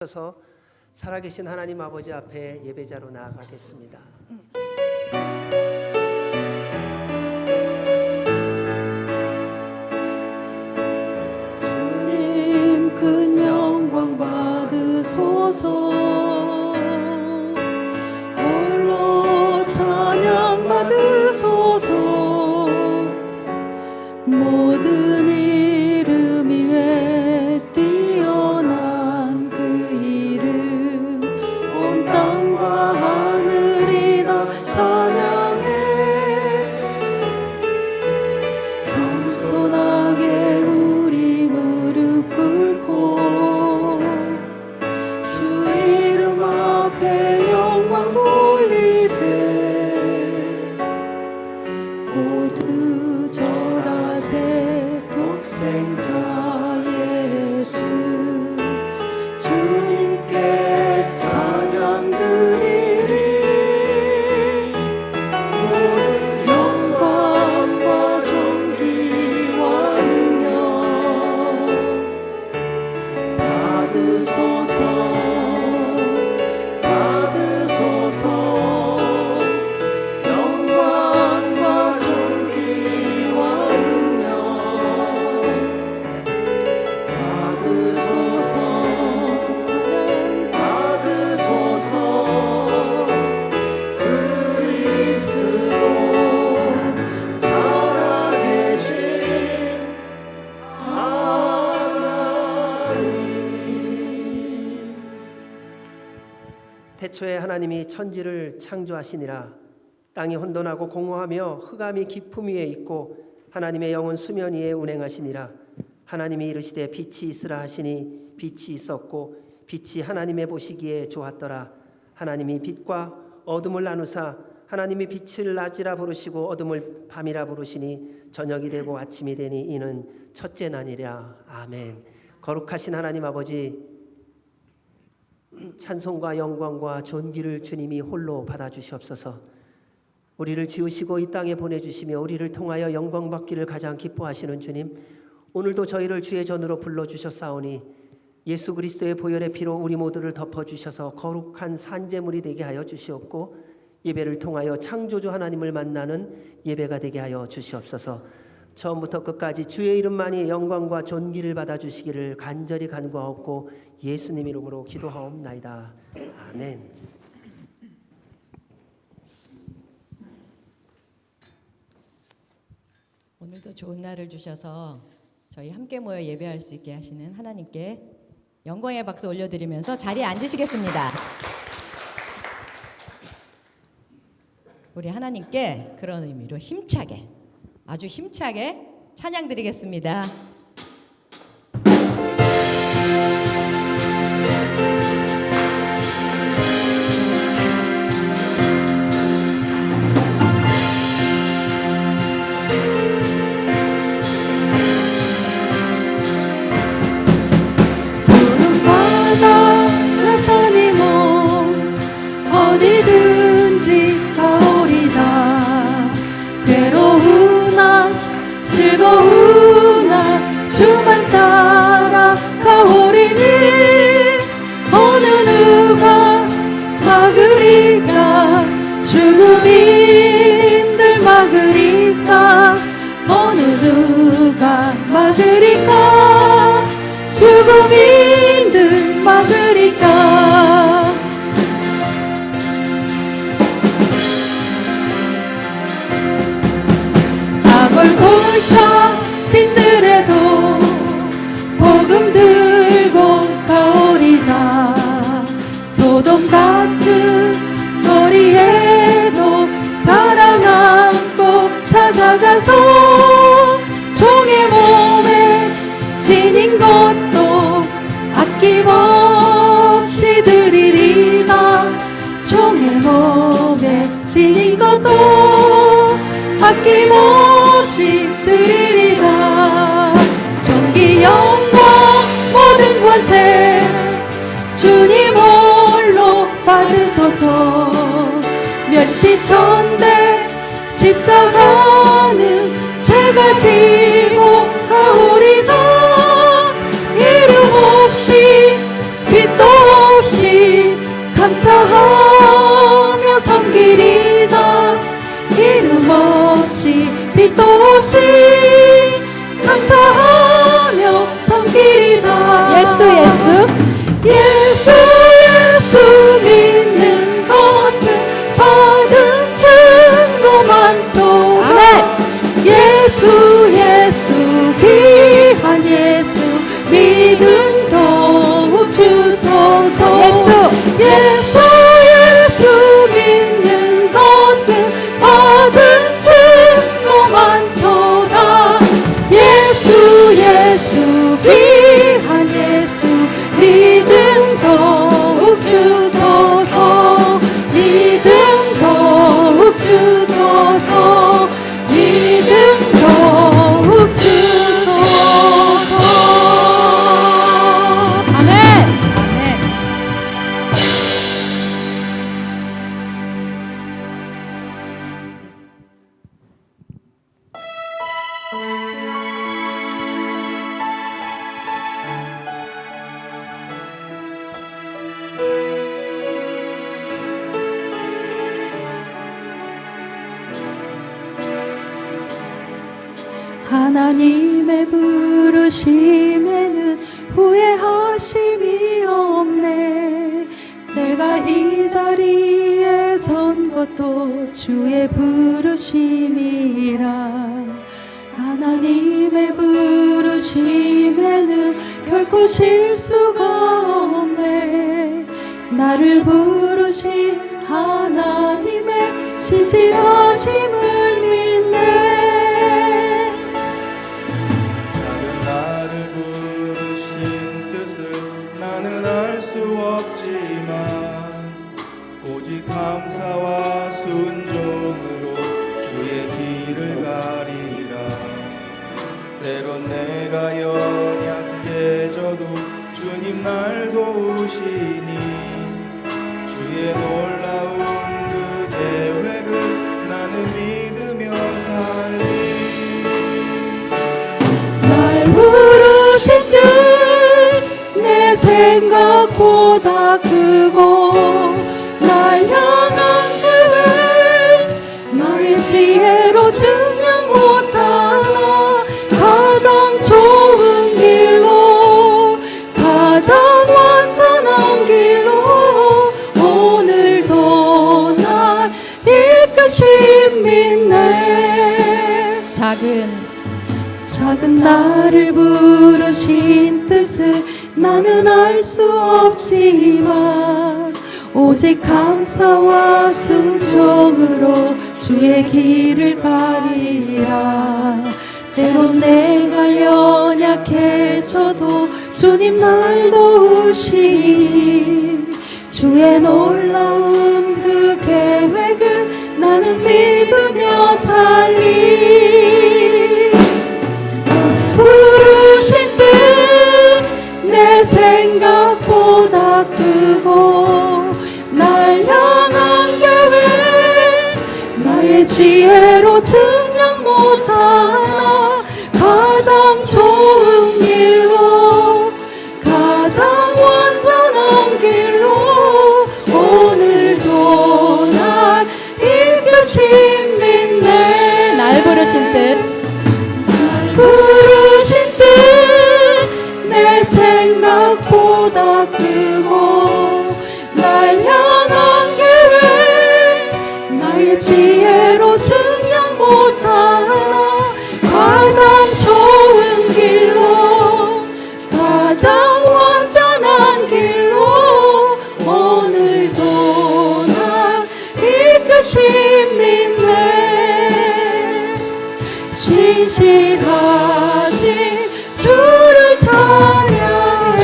주셔서 살아계신 하나님 아버지 앞에 예배자로 나아가겠습니다. 주님 큰 영광 받으소서. 홀로 찬양 받으소서. 모든 이름 위에 뛰어난 그 이름, 온 땅과 하늘이 다 찬양해. 겸손하게 우리 무릎 꿇고 주 이름 앞에 영광 돌리세. 모두 절하세. 독생자 예수 주님께 찬양 드리리. 모든 영광과 존귀와 능력 받으소서. 받으소서. 영광과 존귀와 능력 받으소서. 찬양 받으소서. 그리스도 살아계신 하나님. 태초에 하나님이 천지를 창조하시니라. 땅이 혼돈하고 공허하며 흑암이 깊음 위에 있고 하나님의 영은 수면 위에 운행하시니라. 하나님이 이르시되 빛이 있으라 하시니 빛이 있었고 빛이 하나님의 보시기에 좋았더라. 하나님이 빛과 어둠을 나누사 하나님이 빛을 낮이라 부르시고 어둠을 밤이라 부르시니 저녁이 되고 아침이 되니 이는 첫째 날이라. 아멘. 거룩하신 하나님 아버지, 찬송과 영광과 존귀를 주님이 홀로 받아주시옵소서. 우리를 지으시고 이 땅에 보내주시며 우리를 통하여 영광 받기를 가장 기뻐하시는 주님, 오늘도 저희를 주의 전으로 불러주셨사오니 예수 그리스도의 보혈의 피로 우리 모두를 덮어주셔서 거룩한 산제물이 되게 하여 주시옵고 예배를 통하여 창조주 하나님을 만나는 예배가 되게 하여 주시옵소서. 처음부터 끝까지 주의 이름만이 영광과 존귀를 받아주시기를 간절히 간구하옵고 예수님 이름으로 기도하옵나이다. 아멘. 오늘도 좋은 날을 주셔서 저희 함께 모여 예배할 수 있게 하시는 하나님께 영광의 박수 올려드리면서 자리에 앉으시겠습니다. 우리 하나님께 그런 의미로 힘차게, 아주 힘차게 찬양 드리겠습니다. 어디든지 가오리다. 괴로우나 즐거우나 주만 따라 가오리니. 어느 누가 막으리까. 죽음인들 막으리까. 어느 누가 막으리까. 죽음인들 막으리까. 골골차 빈들에도 복음 들고 가오리다. 소돔 같은 거리에도 사랑 안고 찾아가서 종의 몸에 지닌 것도 아낌없이 드리리라. 종의 몸에 지닌 것도 아낌없이 드리리라. 존귀 영광 모든 권세 주님 홀로 받으소서. 멸시천대 십자가는 제가 지고 가오리다. 이름 없이 빛도 끝도 없이 감사하며 섬기리다. 예수 예수 예수 예수 믿는 것은 받은 증거 많도다. 아멘. 예수 예수 귀한 예수 믿음 더욱 주소서. 예수 예수 예수 믿는 것은 받은 증거 많도다. 예수 예수 귀한 예수 믿음 더욱 주소서. 믿음 더욱 주소서. 믿음 더욱 주소서. 아멘. 아멘. 하나님의 부르심에는 후회하심이 없네. 내가 이 자리에 선 것도 주의 부르심이라. 하나님의 부르심에는 결코 실수가 없네. 나를 부르신 하나님의 진실하심을 믿네. 나를 부르신 뜻을 나는 알 수 없지만 오직 감사와 순종으로 주의 길을 가리라. 때론 내가 연약해져도 주님 날 도우시니 주의 놀라운 그 계획을 나는 믿으며 살리. 날 부르신 뜻 내 생각보다 크고 날 향한 계획 나의 지혜로 증명 못하나. 가장 좋은 길로 가장 완전한 길로 오늘도 날 이끄심 믿네. 작은 나를 부르신 뜻을 나는 알 수 없지만 오직 감사와 순종으로 주의 길을 가리라. 때론 내가 연약해져도 주님 날 도우시니 주의 놀라운 그 계획을 나는 믿으며 살리. 부르신 뜻 내 생각보다 크고 날 향한 계획 나의 지혜로 증명 못하나. 가장 좋은 길로 가장 완전한 길로 오늘도 날 이끄심 믿네. 날 부르신 뜻 부르신 뜻 내 생각보다 크고 날 향한 계획 나의 지혜로 증명 못하나. 가장 좋은 길로 가장 완전한 길로 오늘도 날 이끄심 믿네. 신실하신 주를 찬양해.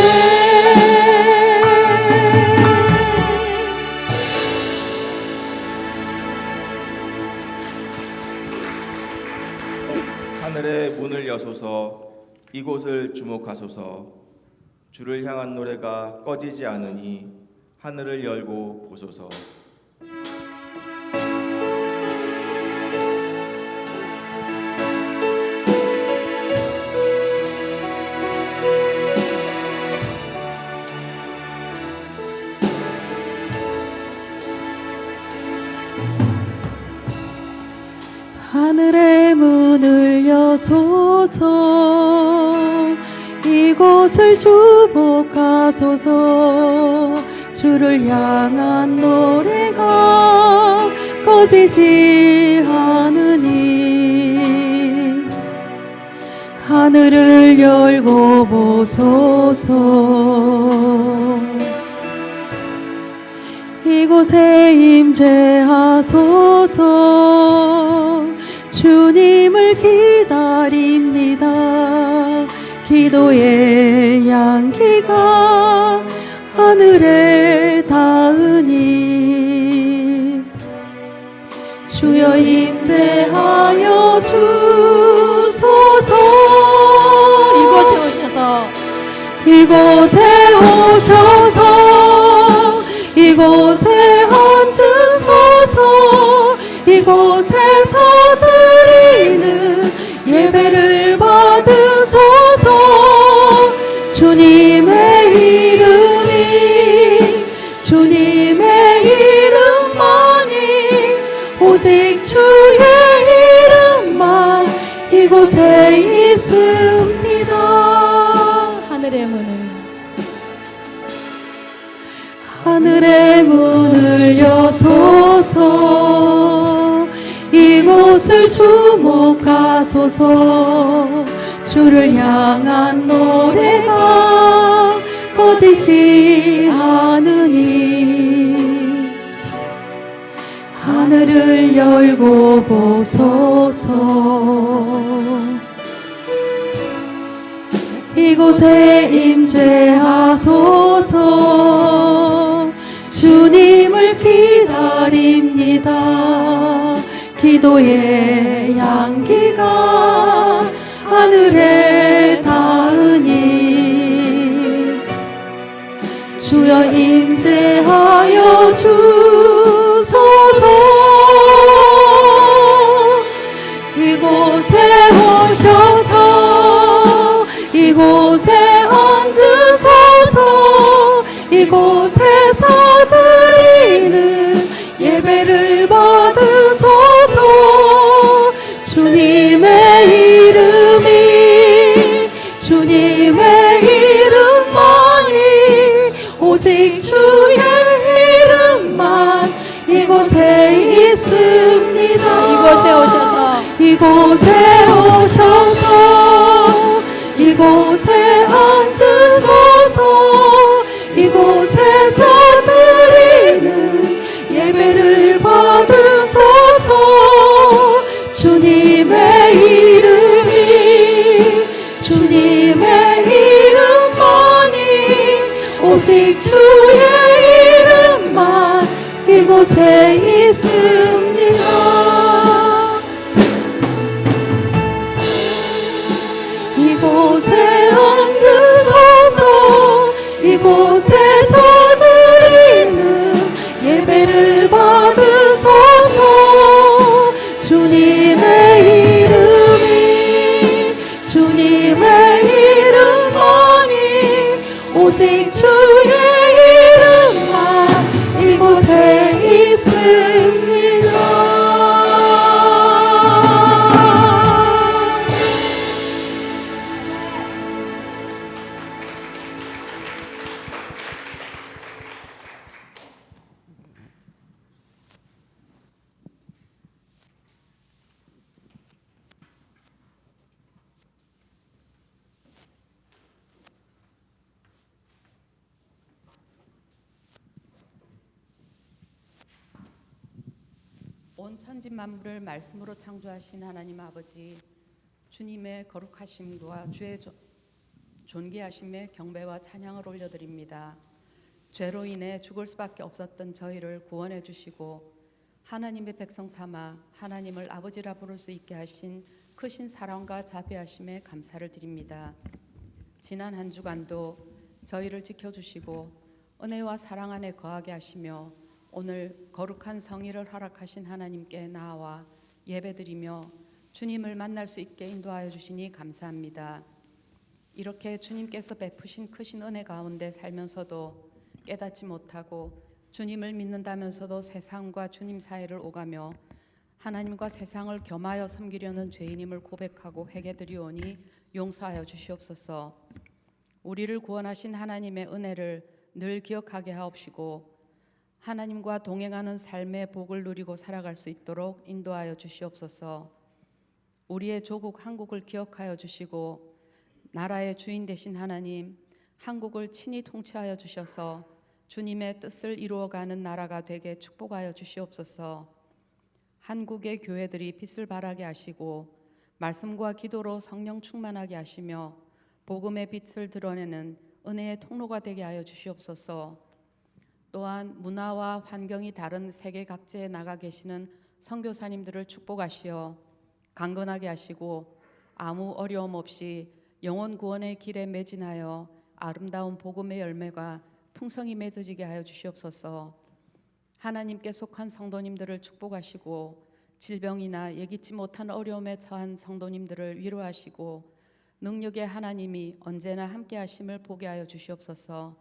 하늘의 문을 여소서 이곳을 주목하소서. 주를 향한 노래가 꺼지지 않으니 하늘을 열고 보소서. 하늘의 문을 이곳을 주목하소서. 주를 향한 노래가 꺼지지 않으니 하늘을 열고 보소서. 이곳에 임재하소서. 주님을 기다립니다. 기도의 향기가 하늘에 닿으니 주여 임재하여 주소서. 이곳에 오셔서 이곳에 오셔서 이곳에 앉으소서. 이곳에서 드리는 예배를 받으소서. 주님의 이름이 주님의 이름만이 오직 주의 이름만 이곳에 있습니다. 하늘의 문을 하늘의 문을 여소서. 이곳을 주목하소서. 주를 향한 노래가 꺼지지 않으니 하늘을 열고 보소서. 이곳에 임재하소서. 주님을 기다립니다. 기도의 향기가 하늘에 닿으니 주여 임재하여 주소서. 이곳에 오셔서 이곳에 앉으소서. 이곳에서 드리는 예배를 받으소서. 주님의 이름이 주님의 이름만이 오직 주의 이름만 이곳에 있습니다. 이곳에 오셔서 이곳에 오셔서 이곳에 앉으소서. 이곳에서 드리는 예배를 받으소서. 주님의 이름이 주님의 이름만이 오직 주의 이름만 이곳에 있습니다. 이곳에 앉으소서. 이곳에서 드리는 예배를 받으소서. 주님의 이름이 주님의 이름만이 오직 주의 이름만 이곳에 있습니다. 온 천지 만물을 말씀으로 창조하신 하나님 아버지, 주님의 거룩하심과 주의 존귀하심에 경배와 찬양을 올려드립니다. 죄로 인해 죽을 수밖에 없었던 저희를 구원해 주시고 하나님의 백성 삼아 하나님을 아버지라 부를 수 있게 하신 크신 사랑과 자비하심에 감사를 드립니다. 지난 한 주간도 저희를 지켜주시고 은혜와 사랑 안에 거하게 하시며 오늘 거룩한 성의를 허락하신 하나님께 나아와 예배드리며 주님을 만날 수 있게 인도하여 주시니 감사합니다. 이렇게 주님께서 베푸신 크신 은혜 가운데 살면서도 깨닫지 못하고 주님을 믿는다면서도 세상과 주님 사이를 오가며 하나님과 세상을 겸하여 섬기려는 죄인임을 고백하고 회개드리오니 용서하여 주시옵소서. 우리를 구원하신 하나님의 은혜를 늘 기억하게 하옵시고 하나님과 동행하는 삶의 복을 누리고 살아갈 수 있도록 인도하여 주시옵소서. 우리의 조국 한국을 기억하여 주시고 나라의 주인 되신 하나님, 한국을 친히 통치하여 주셔서 주님의 뜻을 이루어가는 나라가 되게 축복하여 주시옵소서. 한국의 교회들이 빛을 발하게 하시고 말씀과 기도로 성령 충만하게 하시며 복음의 빛을 드러내는 은혜의 통로가 되게 하여 주시옵소서. 또한 문화와 환경이 다른 세계 각지에 나가 계시는 선교사님들을 축복하시어 강건하게 하시고 아무 어려움 없이 영혼 구원의 길에 매진하여 아름다운 복음의 열매가 풍성히 맺어지게 하여 주시옵소서. 하나님께 속한 성도님들을 축복하시고 질병이나 예기치 못한 어려움에 처한 성도님들을 위로하시고 능력의 하나님이 언제나 함께 하심을 보게 하여 주시옵소서.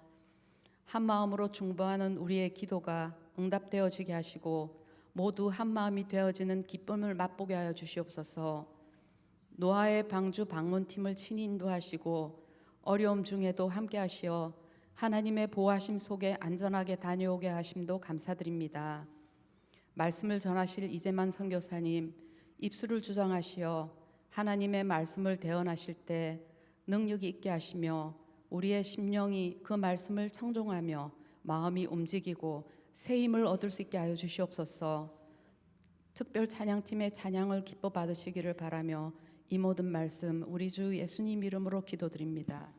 한 마음으로 중보하는 우리의 기도가 응답되어지게 하시고 모두 한 마음이 되어지는 기쁨을 맛보게 하여 주시옵소서. 노아의 방주 방문팀을 친히 인도하시고 어려움 중에도 함께 하시어 하나님의 보호하심 속에 안전하게 다녀오게 하심도 감사드립니다. 말씀을 전하실 이재만 선교사님, 입술을 주장하시어 하나님의 말씀을 대언하실 때 능력이 있게 하시며 우리의 심령이 그 말씀을 청종하며 마음이 움직이고 새 힘을 얻을 수 있게 하여 주시옵소서. 특별 찬양팀의 찬양을 기뻐 받으시기를 바라며 이 모든 말씀 우리 주 예수님 이름으로 기도드립니다.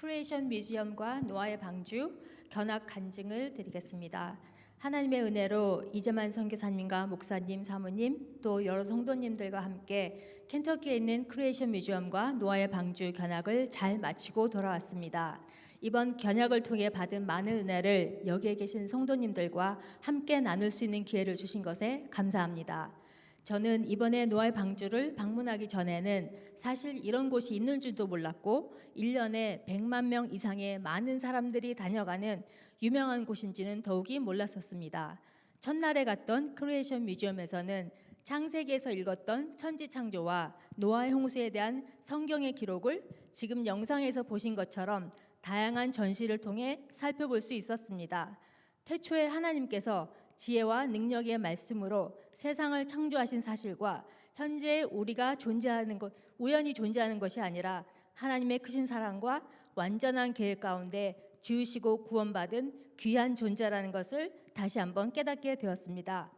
크리에이션 뮤지엄과 노아의 방주 견학 간증을 드리겠습니다. 하나님의 은혜로 이재만 선교사님과 목사님, 사모님 또 여러 성도님들과 함께 켄터키에 있는 크리에이션 뮤지엄과 노아의 방주 견학을 잘 마치고 돌아왔습니다. 이번 견학을 통해 받은 많은 은혜를 여기에 계신 성도님들과 함께 나눌 수 있는 기회를 주신 것에 감사합니다. 저는 이번에 노아의 방주를 방문하기 전에는 사실 이런 곳이 있는 줄도 몰랐고 1년에 100만 명 이상의 많은 사람들이 다녀가는 유명한 곳인지는 더욱이 몰랐었습니다. 첫날에 갔던 크리에이션 뮤지엄에서는 창세기에서 읽었던 천지창조와 노아의 홍수에 대한 성경의 기록을 지금 영상에서 보신 것처럼 다양한 전시를 통해 살펴볼 수 있었습니다. 태초에 하나님께서 지혜와 능력의 말씀으로 세상을 창조하신 사실과 현재 우리가 존재하는 것, 우연히 존재하는 것이 아니라 하나님의 크신 사랑과 완전한 계획 가운데 지으시고 구원받은 귀한 존재라는 것을 다시 한번 깨닫게 되었습니다.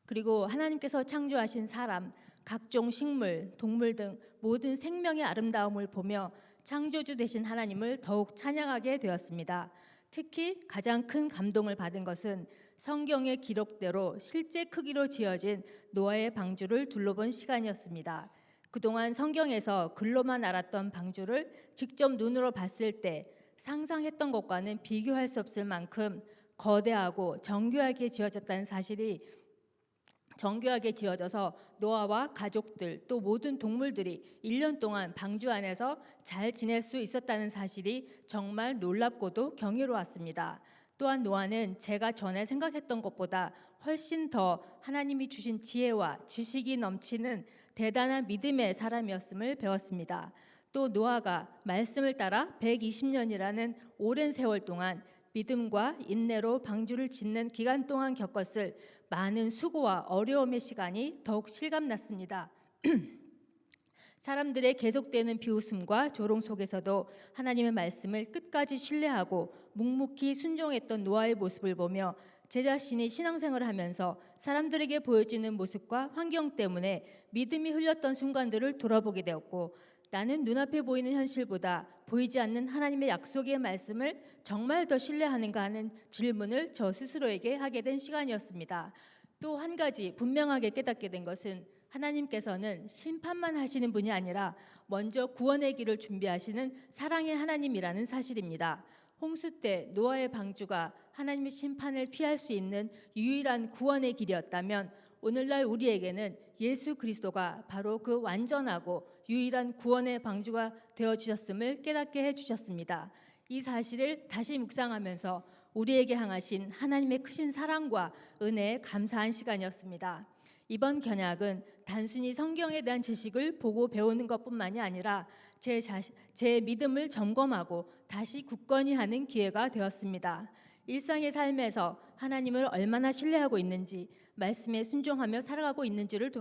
그리고 하나님께서 창조하신 사람, 각종 식물, 동물 등 모든 생명의 아름다움을 보며 창조주 되신 하나님을 더욱 찬양하게 되었습니다. 특히 가장 큰 감동을 받은 것은 성경의 기록대로 실제 크기로 지어진 노아의 방주를 둘러본 시간이었습니다. 그동안 성경에서 글로만 알았던 방주를 직접 눈으로 봤을 때 상상했던 것과는 비교할 수 없을 만큼 거대하고 정교하게 지어졌다는 사실이 정교하게 지어져서 노아와 가족들 또 모든 동물들이 1년 동안 방주 안에서 잘 지낼 수 있었다는 사실이 정말 놀랍고도 경이로웠습니다. 또한 노아는 제가 전에 생각했던 것보다 훨씬 더 하나님이 주신 지혜와 지식이 넘치는 대단한 믿음의 사람이었음을 배웠습니다. 또 노아가 말씀을 따라 120년이라는 오랜 세월 동안 믿음과 인내로 방주를 짓는 기간 동안 겪었을 많은 수고와 어려움의 시간이 더욱 실감났습니다. 사람들의 계속되는 비웃음과 조롱 속에서도 하나님의 말씀을 끝까지 신뢰하고 묵묵히 순종했던 노아의 모습을 보며 제 자신이 신앙생활을 하면서 사람들에게 보여지는 모습과 환경 때문에 믿음이 흘렸던 순간들을 돌아보게 되었고, 나는 눈앞에 보이는 현실보다 보이지 않는 하나님의 약속의 말씀을 정말 더 신뢰하는가 하는 질문을 저 스스로에게 하게 된 시간이었습니다. 또 한 가지 분명하게 깨닫게 된 것은 하나님께서는 심판만 하시는 분이 아니라 먼저 구원의 길을 준비하시는 사랑의 하나님이라는 사실입니다. 홍수 때 노아의 방주가 하나님의 심판을 피할 수 있는 유일한 구원의 길이었다면 오늘날 우리에게는 예수 그리스도가 바로 그 완전하고 유일한 구원의 방주가 되어주셨음을 깨닫게 해주셨습니다. 이 사실을 다시 묵상하면서 우리에게 향하신 하나님의 크신 사랑과 은혜에 감사한 시간이었습니다. 이번 견학은 단순히 성경에 대한 지식을 보고 배우는 것뿐만이 아니라 제 믿음을 점검하고 다시 굳건히 하는 기회가 되었습니다. 일상의 삶에서 하나님을 얼마나 신뢰하고 있는지, 말씀에 순종하며 살아가고 있는지를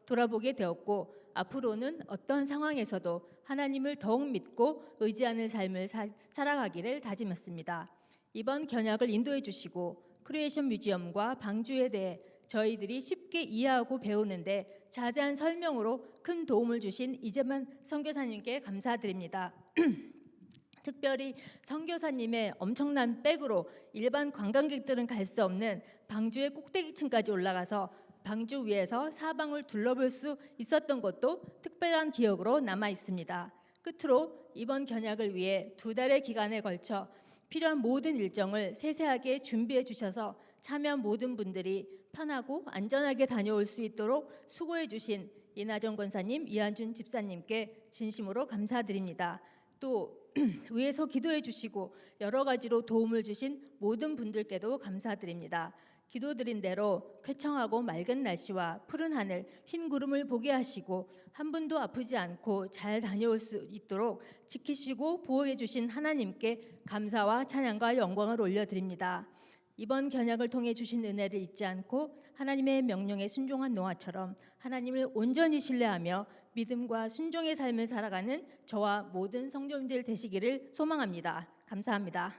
돌아보게 되었고, 앞으로는 어떤 상황에서도 하나님을 더욱 믿고 의지하는 삶을 살아가기를 다짐했습니다. 이번 견학을 인도해 주시고 크리에이션 뮤지엄과 방주에 대해 저희들이 쉽게 이해하고 배우는데 자세한 설명으로 큰 도움을 주신 이재만 선교사님께 감사드립니다. 특별히 선교사님의 엄청난 백으로 일반 관광객들은 갈 수 없는 방주의 꼭대기층까지 올라가서 방주 위에서 사방을 둘러볼 수 있었던 것도 특별한 기억으로 남아 있습니다. 끝으로 이번 견학을 위해 2달의 기간에 걸쳐 필요한 모든 일정을 세세하게 준비해 주셔서 참여한 모든 분들이 편하고 안전하게 다녀올 수 있도록 수고해 주신 이나정 권사님, 이한준 집사님께 진심으로 감사드립니다. 또 위에서 기도해 주시고 여러 가지로 도움을 주신 모든 분들께도 감사드립니다. 기도드린 대로 쾌청하고 맑은 날씨와 푸른 하늘, 흰 구름을 보게 하시고 한 분도 아프지 않고 잘 다녀올 수 있도록 지키시고 보호해 주신 하나님께 감사와 찬양과 영광을 올려드립니다. 이번 견학을 통해 주신 은혜를 잊지 않고 하나님의 명령에 순종한 노아처럼 하나님을 온전히 신뢰하며 믿음과 순종의 삶을 살아가는 저와 모든 성도님들 되시기를 소망합니다. 감사합니다.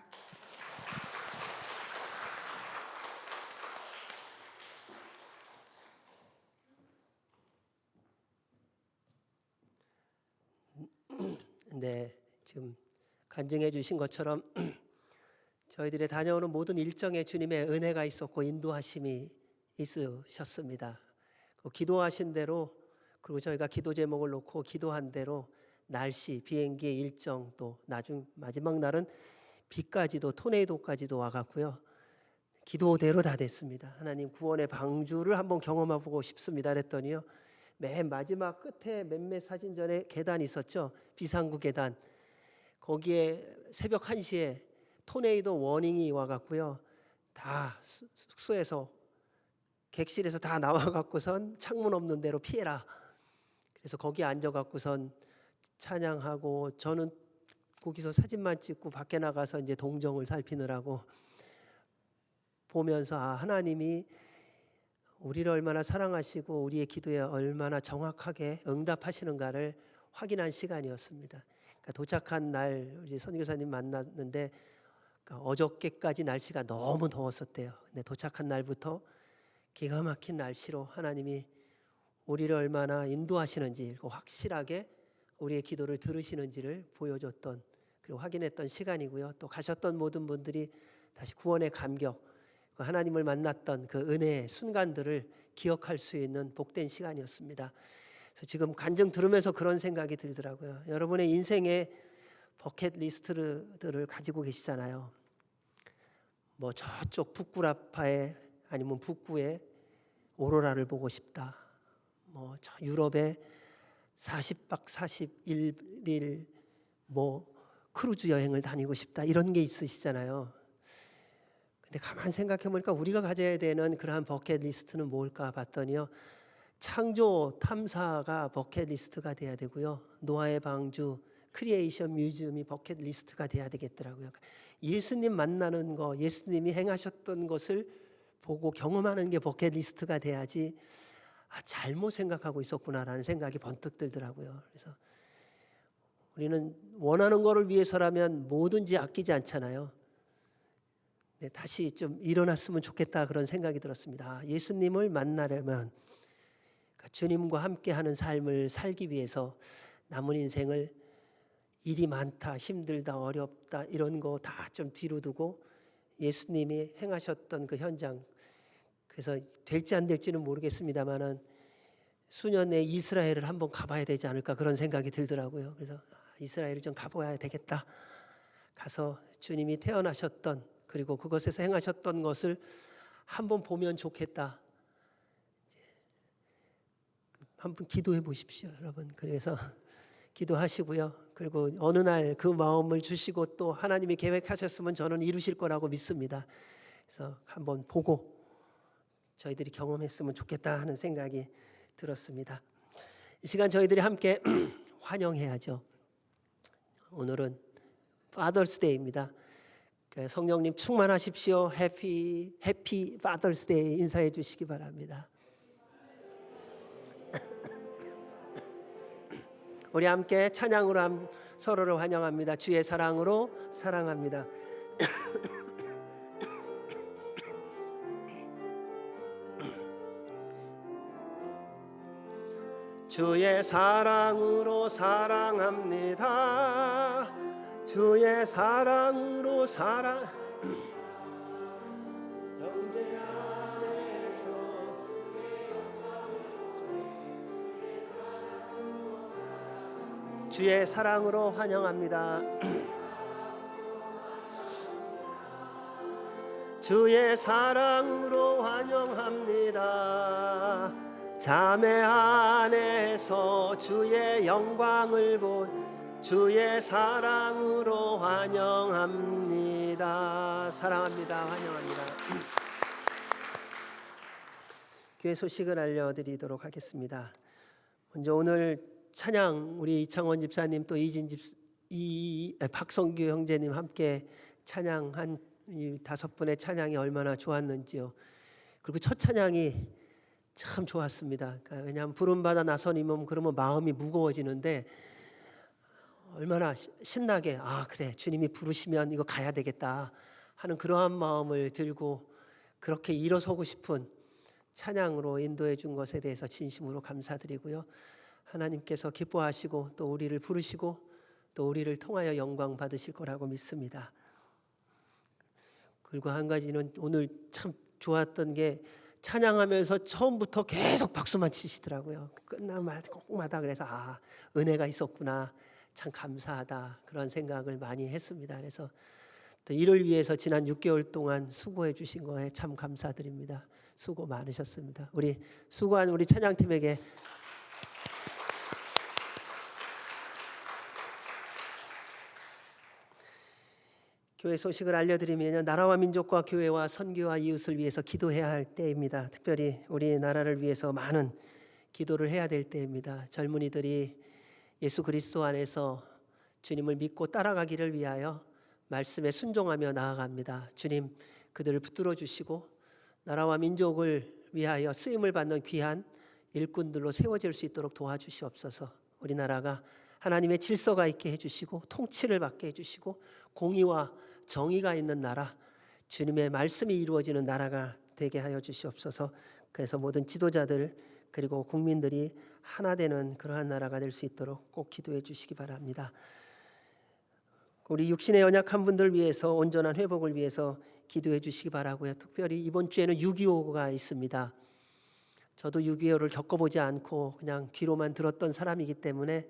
네, 지금 간증해 주신 것처럼 저희들이 다녀오는 모든 일정에 주님의 은혜가 있었고 인도하심이 있으셨습니다. 기도하신 대로, 그리고 저희가 기도 제목을 놓고 기도한 대로 날씨, 비행기의 일정, 또 마지막 날은 비까지도, 토네이도까지도 와갔고요. 기도대로 다 됐습니다. 하나님 구원의 방주를 한번 경험해보고 싶습니다 그랬더니요, 맨 마지막 끝에 몇몇 사진 전에 계단이 있었죠. 비상구 계단. 거기에 새벽 1시에 토네이도 워닝이 와갖고요, 다 숙소에서, 객실에서 다 나와갖고선 창문 없는 데로 피해라. 그래서 거기 앉아갖고선 찬양하고, 저는 거기서 사진만 찍고 밖에 나가서 이제 동정을 살피느라고 보면서, 하나님이 우리를 얼마나 사랑하시고 우리의 기도에 얼마나 정확하게 응답하시는가를 확인한 시간이었습니다. 그러니까 도착한 날 우리 선교사님 만났는데, 그러니까 어저께까지 날씨가 너무 더웠었대요. 근데 도착한 날부터 기가 막힌 날씨로 하나님이 우리를 얼마나 인도하시는지, 확실하게 우리의 기도를 들으시는지를 보여줬던, 그리고 확인했던 시간이고요. 또 가셨던 모든 분들이 다시 구원의 감격, 하나님을 만났던 그 은혜의 순간들을 기억할 수 있는 복된 시간이었습니다. 그래서 지금 간증 들으면서 그런 생각이 들더라고요. 여러분의 인생의 버킷리스트들을 가지고 계시잖아요. 뭐 저쪽 북구라파에, 아니면 북구에 오로라를 보고 싶다. 뭐 저 유럽에 40박 41일 뭐 크루즈 여행을 다니고 싶다. 이런 게 있으시잖아요. 근데 가만 생각해 보니까 우리가 가져야 되는 그러한 버킷리스트는 뭘까 봤더니요, 창조 탐사가 버킷리스트가 돼야 되고요, 노아의 방주, 크리에이션 뮤지엄이 버킷리스트가 돼야 되겠더라고요. 예수님 만나는 거, 예수님이 행하셨던 것을 보고 경험하는 게 버킷리스트가 돼야지, 잘못 생각하고 있었구나라는 생각이 번뜩 들더라고요. 그래서 우리는 원하는 거를 위해서라면 뭐든지 아끼지 않잖아요. 네, 다시 좀 일어났으면 좋겠다, 그런 생각이 들었습니다. 예수님을 만나려면, 그러니까 주님과 함께하는 삶을 살기 위해서 남은 인생을 일이 많다, 힘들다, 어렵다 이런 거 다 좀 뒤로 두고 예수님이 행하셨던 그 현장, 그래서 될지 안 될지는 모르겠습니다만은 수년 내에 이스라엘을 한번 가봐야 되지 않을까, 그런 생각이 들더라고요. 그래서 이스라엘을 좀 가봐야 되겠다. 가서 주님이 태어나셨던, 그리고 그것에서 행하셨던 것을 한번 보면 좋겠다. 한번 기도해 보십시오, 여러분. 그래서 기도하시고요. 그리고 어느 날 그 마음을 주시고 또 하나님이 계획하셨으면 저는 이루실 거라고 믿습니다. 그래서 한번 보고 저희들이 경험했으면 좋겠다 하는 생각이 들었습니다. 이 시간 저희들이 함께 환영해야죠. 오늘은 Father's Day입니다. 성령님 충만하십시오. 해피 Father's Day 인사해 주시기 바랍니다. 우리 함께 찬양으로 서로를 환영합니다. 주의 사랑으로 사랑합니다. 주의 사랑으로 사랑합니다. 주의 사랑으로 사랑. 형제 안에서 주의 사랑으로 환영합니다. 주의 사랑으로 환영합니다. 자매 안에서 주의 영광을 본 주의 사랑으로 환영합니다. 사랑합니다. 환영합니다. 교회 소식을 알려드리도록 하겠습니다. 먼저 오늘 찬양, 우리 이창원 집사님 또 박성규 형제님 함께 찬양한 이 5분의 찬양이 얼마나 좋았는지요. 그리고 첫 찬양이 참 좋았습니다. 그러니까 왜냐하면 부름받아 나선이면 그러면 마음이 무거워지는데, 얼마나 신나게 그래 주님이 부르시면 이거 가야 되겠다 하는 그러한 마음을 들고 그렇게 일어서고 싶은 찬양으로 인도해 준 것에 대해서 진심으로 감사드리고요. 하나님께서 기뻐하시고 또 우리를 부르시고 또 우리를 통하여 영광 받으실 거라고 믿습니다. 그리고 한 가지는 오늘 참 좋았던 게 찬양하면서 처음부터 계속 박수만 치시더라고요. 끝나면 꼭마다. 그래서 은혜가 있었구나, 참 감사하다, 그런 생각을 많이 했습니다. 그래서 또 이를 위해서 지난 6개월 동안 수고해 주신 거에 참 감사드립니다. 수고 많으셨습니다. 우리 수고한 우리 찬양팀에게 교회 소식을 알려드리면 나라와 민족과 교회와 선교와 이웃을 위해서 기도해야 할 때입니다. 특별히 우리나라를 위해서 많은 기도를 해야 될 때입니다. 젊은이들이 예수 그리스도 안에서 주님을 믿고 따라가기를 위하여 말씀에 순종하며 나아갑니다. 주님 그들을 붙들어 주시고 나라와 민족을 위하여 쓰임을 받는 귀한 일꾼들로 세워질 수 있도록 도와주시옵소서. 우리나라가 하나님의 질서가 있게 해주시고 통치를 받게 해주시고 공의와 정의가 있는 나라, 주님의 말씀이 이루어지는 나라가 되게 하여 주시옵소서. 그래서 모든 지도자들 그리고 국민들이 하나 되는 그러한 나라가 될 수 있도록 꼭 기도해 주시기 바랍니다. 우리 육신의 연약한 분들 위해서 온전한 회복을 위해서 기도해 주시기 바라고요. 특별히 이번 주에는 6.25가 있습니다. 저도 6.25를 겪어보지 않고 그냥 귀로만 들었던 사람이기 때문에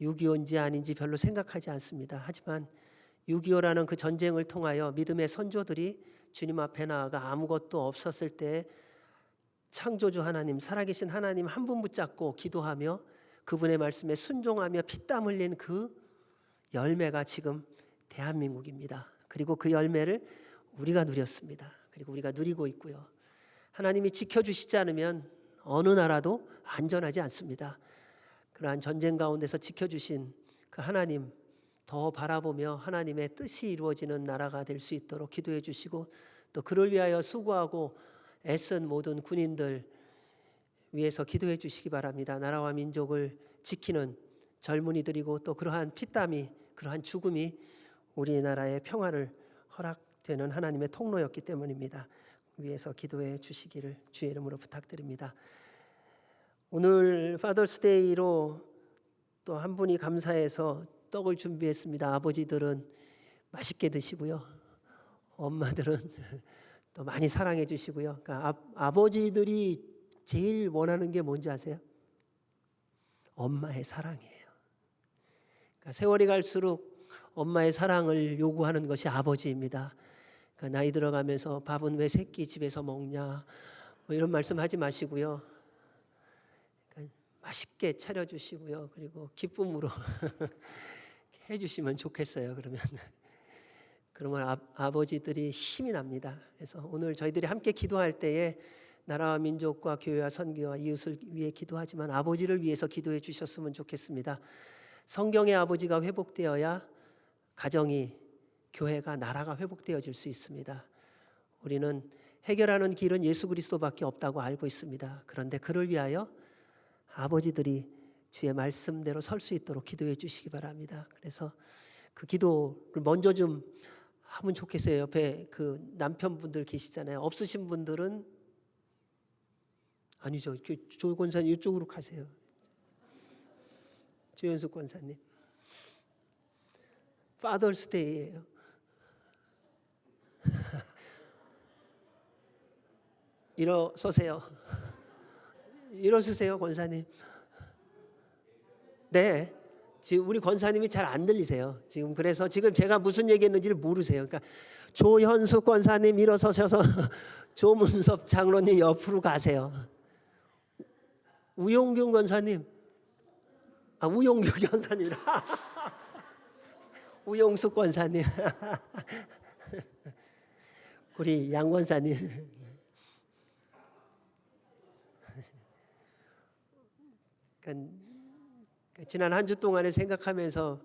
6.25인지 아닌지 별로 생각하지 않습니다. 하지만 6.25라는 그 전쟁을 통하여 믿음의 선조들이 주님 앞에 나아가 아무것도 없었을 때 창조주 하나님, 살아계신 하나님 한 분 붙잡고 기도하며 그분의 말씀에 순종하며 피땀 흘린 그 열매가 지금 대한민국입니다. 그리고 그 열매를 우리가 누렸습니다. 그리고 우리가 누리고 있고요. 하나님이 지켜주시지 않으면 어느 나라도 안전하지 않습니다. 그러한 전쟁 가운데서 지켜주신 그 하나님 더 바라보며 하나님의 뜻이 이루어지는 나라가 될 수 있도록 기도해 주시고 또 그를 위하여 수고하고 애쓴 모든 군인들 위해서 기도해 주시기 바랍니다. 나라와 민족을 지키는 젊은이들이고 또 그러한 피땀이 그러한 죽음이 우리나라의 평화를 허락되는 하나님의 통로였기 때문입니다. 위해서 기도해 주시기를 주의 이름으로 부탁드립니다. 오늘 파더스데이로 또 한 분이 감사해서 떡을 준비했습니다. 아버지들은 맛있게 드시고요. 엄마들은 또 많이 사랑해 주시고요. 그러니까 아버지들이 제일 원하는 게 뭔지 아세요? 엄마의 사랑이에요. 그러니까 세월이 갈수록 엄마의 사랑을 요구하는 것이 아버지입니다. 그러니까 나이 들어가면서 밥은 왜 새끼 집에서 먹냐 뭐 이런 말씀하지 마시고요. 그러니까 맛있게 차려주시고요. 그리고 기쁨으로 해주시면 좋겠어요. 그러면 아버지들이 힘이 납니다. 그래서 오늘 저희들이 함께 기도할 때에 나라와 민족과 교회와 선교와 이웃을 위해 기도하지만 아버지를 위해서 기도해 주셨으면 좋겠습니다. 성경의 아버지가 회복되어야 가정이, 교회가, 나라가 회복되어질 수 있습니다. 우리는 해결하는 길은 예수 그리스도밖에 없다고 알고 있습니다. 그런데 그를 위하여 아버지들이 주의 말씀대로 설 수 있도록 기도해 주시기 바랍니다. 그래서 그 기도를 먼저 좀 하면 좋겠어요. 옆에 그 남편분들 계시잖아요. 없으신 분들은 아니죠. 조 권사님 이쪽으로 가세요. 조현숙 권사님. 파더스데이예요. 일어서세요. 일어서세요, 권사님. 네. 지금 우리 권사님이 잘 안 들리세요. 그래서 지금 제가 무슨 얘기했는지를 모르세요. 그러니까 조현숙 권사님 일어서셔서 조문섭 장로님 옆으로 가세요. 우용균 권사님, 우용균 권사님, 우용숙 권사님, 우리 양 권사님. 그러니까 지난 한 주 동안에 생각하면서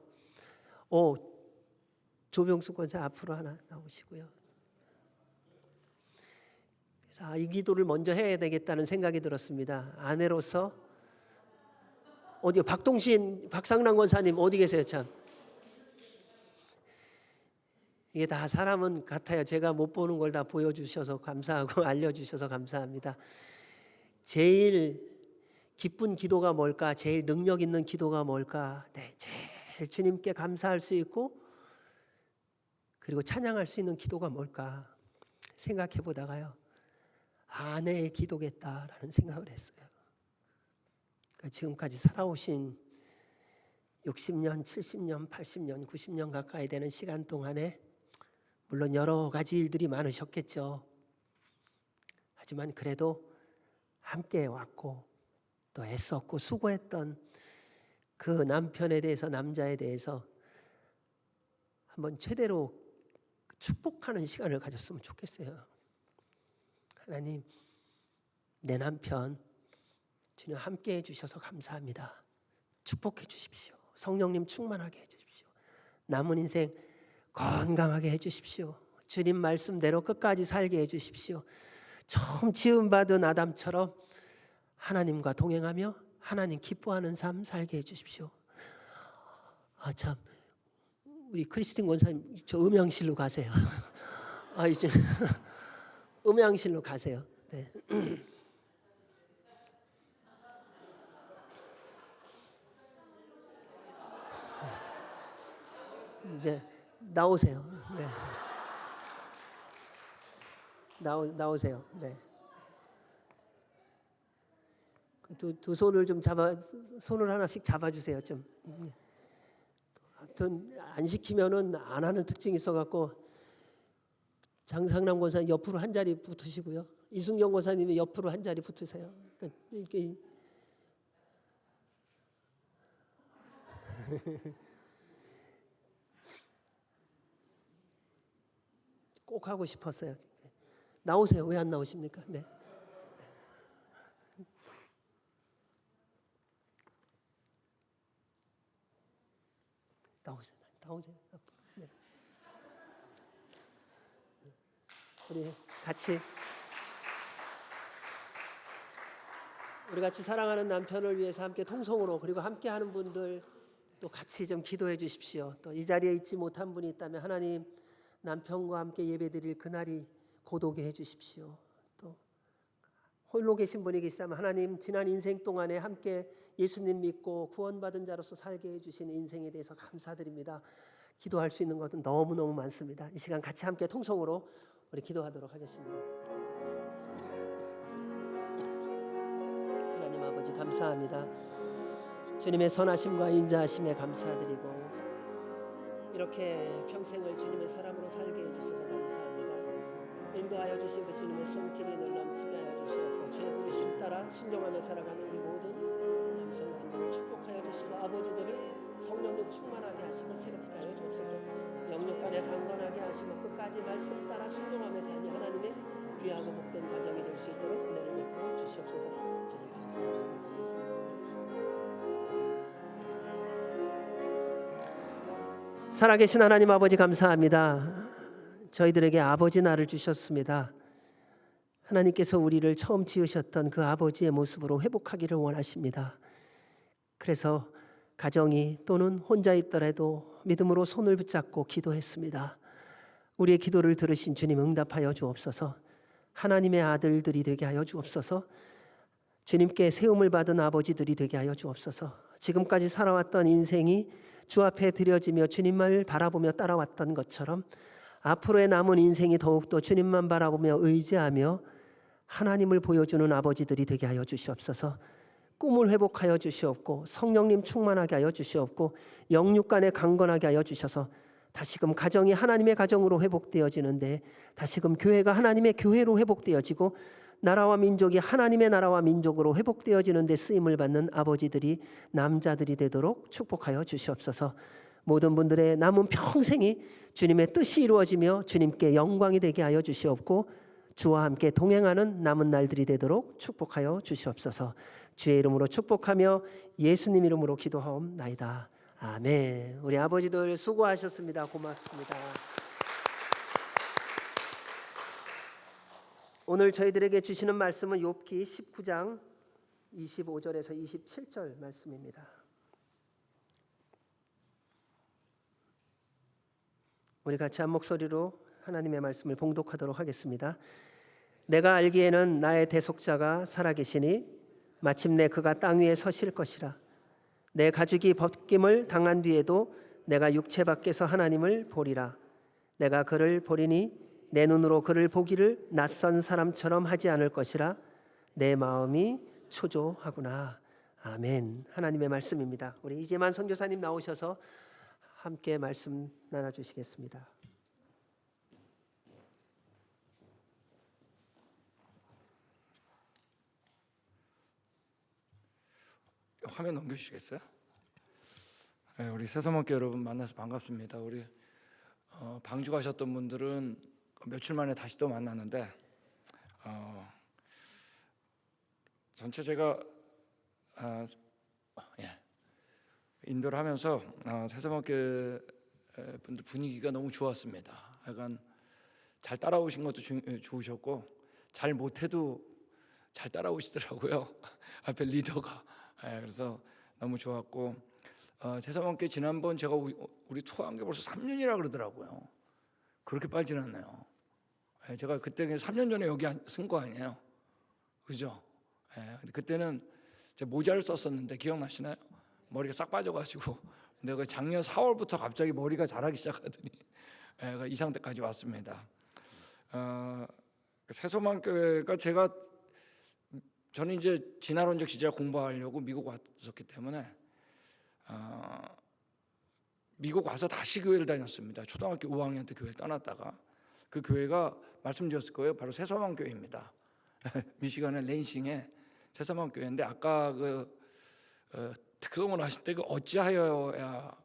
조병숙 권사 앞으로 하나 나오시고요. 그래서 이 기도를 먼저 해야 되겠다는 생각이 들었습니다. 아내로서 어디요? 박동신, 박상남 권사님 어디 계세요? 참 이게 다 사람은 같아요. 제가 못 보는 걸 다 보여주셔서 감사하고 알려주셔서 감사합니다. 제일 기쁜 기도가 뭘까? 제일 능력 있는 기도가 뭘까? 네, 제일 제일 주님께 감사할 수 있고 그리고 찬양할 수 있는 기도가 뭘까 생각해 보다가요. 아내의 기도겠다라는 생각을 했어요. 그러니까 지금까지 살아오신 60년, 70년, 80년, 90년 가까이 되는 시간 동안에 물론 여러 가지 일들이 많으셨겠죠. 하지만 그래도 함께 왔고 또 애썼고 수고했던 그 남편에 대해서, 남자에 대해서 한번 최대로 축복하는 시간을 가졌으면 좋겠어요. 하나님, 내 남편 주님 함께 해주셔서 감사합니다. 축복해 주십시오. 성령님 충만하게 해주십시오. 남은 인생 건강하게 해주십시오. 주님 말씀대로 끝까지 살게 해주십시오. 처음 지음받은 아담처럼 하나님과 동행하며 하나님 기뻐하는 삶 살게 해주십시오. 아 참, 우리 크리스틴 권사님 저 음향실로 가세요. 아 이제 음향실로 가세요. 네. 네, 나오세요. 네. 나오세요. 네. 두 손을 좀 손을 하나씩 잡아주세요. 좀. 아무튼 안 시키면은 안 하는 특징이 있어갖고 장상남 권사님 옆으로 한 자리 붙으시고요. 이순경 권사님이 옆으로 한 자리 붙으세요. 그러니까 이렇게 꼭 하고 싶었어요. 나오세요. 왜 안 나오십니까? 네. 나오세요. 네. 우리 같이 사랑하는 남편을 위해서 함께 통성으로 그리고 함께 하는 분들 또 같이 좀 기도해 주십시오. 또 이 자리에 있지 못한 분이 있다면 하나님 남편과 함께 예배드릴 그날이 고독에 해 주십시오. 또 홀로 계신 분이 계시다면 하나님 지난 인생 동안에 함께 예수님 믿고 구원받은 자로서 살게 해주신 인생에 대해서 감사드립니다. 기도할 수 있는 것은 너무너무 많습니다. 이 시간 같이 함께 통성으로 우리 기도하도록 하겠습니다. 하나님 아버지 감사합니다. 주님의 선하심과 인자하심에 감사드리고 이렇게 평생을 주님의 사람으로 살게 해주셔서 감사합니다. 인도하여 주신 그 주님의 손길이 늘 넘치게 하여 주시옵고 주의 부르심 따라 순종하며 살아가는 우리 모든 남성분들을 축복하여 주시고 아버지들을 성령님 충만하게 하시고 새롭게 하여 주옵소서. 영육간에 강건하게 하시고 끝까지 말씀 따라 순종하며 사니 하나님의 귀하고 복된 가정이 될 수 있도록 은혜를 베풀어 주시옵소서. 주님 감사합니다. 살아계신 하나님 아버지 감사합니다. 저희들에게 아버지 나를 주셨습니다. 하나님께서 우리를 처음 지으셨던 그 아버지의 모습으로 회복하기를 원하십니다. 그래서 가정이 또는 혼자 있더라도 믿음으로 손을 붙잡고 기도했습니다. 우리의 기도를 들으신 주님 응답하여 주옵소서. 하나님의 아들들이 되게 하여 주옵소서. 주님께 세움을 받은 아버지들이 되게 하여 주옵소서. 지금까지 살아왔던 인생이 주 앞에 드려지며 주님을 바라보며 따라왔던 것처럼 앞으로의 남은 인생이 더욱더 주님만 바라보며 의지하며 하나님을 보여주는 아버지들이 되게 하여 주시옵소서. 꿈을 회복하여 주시옵고 성령님 충만하게 하여 주시옵고 영육간에 강건하게 하여 주셔서 다시금 가정이 하나님의 가정으로 회복되어지는데 다시금 교회가 하나님의 교회로 회복되어지고 나라와 민족이 하나님의 나라와 민족으로 회복되어지는 데 쓰임을 받는 아버지들이 남자들이 되도록 축복하여 주시옵소서. 모든 분들의 남은 평생이 주님의 뜻이 이루어지며 주님께 영광이 되게 하여 주시옵고 주와 함께 동행하는 남은 날들이 되도록 축복하여 주시옵소서. 주의 이름으로 축복하며 예수님 이름으로 기도하옵나이다. 아멘. 우리 아버지들 수고하셨습니다. 고맙습니다. 오늘 저희들에게 주시는 말씀은 욥기 19장 25절에서 27절 말씀입니다. 우리 같이 한 목소리로 하나님의 말씀을 봉독하도록 하겠습니다. 내가 알기에는 나의 대속자가 살아계시니 마침내 그가 땅 위에 서실 것이라. 내 가죽이 벗김을 당한 뒤에도 내가 육체 밖에서 하나님을 보리라. 내가 그를 보리니 내 눈으로 그를 보기를 낯선 사람처럼 하지 않을 것이라. 내 마음이 초조하구나. 아멘. 하나님의 말씀입니다. 우리 이재만 선교사님 나오셔서 함께 말씀 나눠주시겠습니다. 화면 넘겨주시겠어요? 네, 우리 새서먹기 여러분 만나서 반갑습니다. 우리 방주 가셨던 분들은 며칠 만에 다시 또 만났는데 전체 제가 인도를 하면서 새서먹기 분들 분위기가 너무 좋았습니다. 약간 잘 따라오신 것도 좋으셨고 잘 못해도 잘 따라오시더라고요. 앞에 리더가. 그래서 너무 좋았고 새서먹기 지난번 제가 우리 투어한 게 벌써 3년이라 그러더라고요. 그렇게 빨리 지났네요. 제가 그때 3년 전에 여기 쓴 거 아니에요, 그죠? 그때는 제가 모자를 썼었는데 기억나시나요? 머리가 싹 빠져가지고 내가 작년 4월부터 갑자기 머리가 자라기 시작하더니 이 상태까지 왔습니다. 새소망교회가 저는 이제 진화론적 지지학 공부하려고 미국 왔었기 때문에 미국 와서 다시 교회를 다녔습니다. 초등학교 5학년 때 교회를 떠났다가 그 교회가 말씀드렸을 거예요. 바로 새소망교회입니다. 미시간의 랜싱의 새소망교회인데 아까 특송을 하실 때 어찌하여야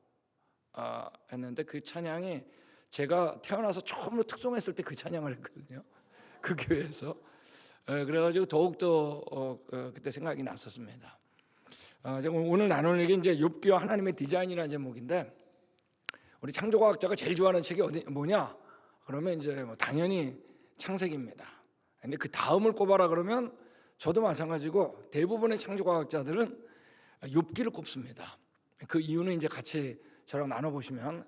했는데 그 찬양이 제가 태어나서 처음으로 특송했을 때 그 찬양을 했거든요. 그 교회에서. 그래가지고 더욱더 그때 생각이 났었습니다. 제가 오늘 나눌 얘기 이제 욥기와 하나님의 디자인이라는 제목인데 우리 창조과학자가 제일 좋아하는 책이 뭐냐? 그러면 이제 당연히 창세기입니다. 근데 그 다음을 꼽아라 그러면 저도 마찬가지고 대부분의 창조과학자들은 욥기를 꼽습니다. 그 이유는 이제 같이 저랑 나눠보시면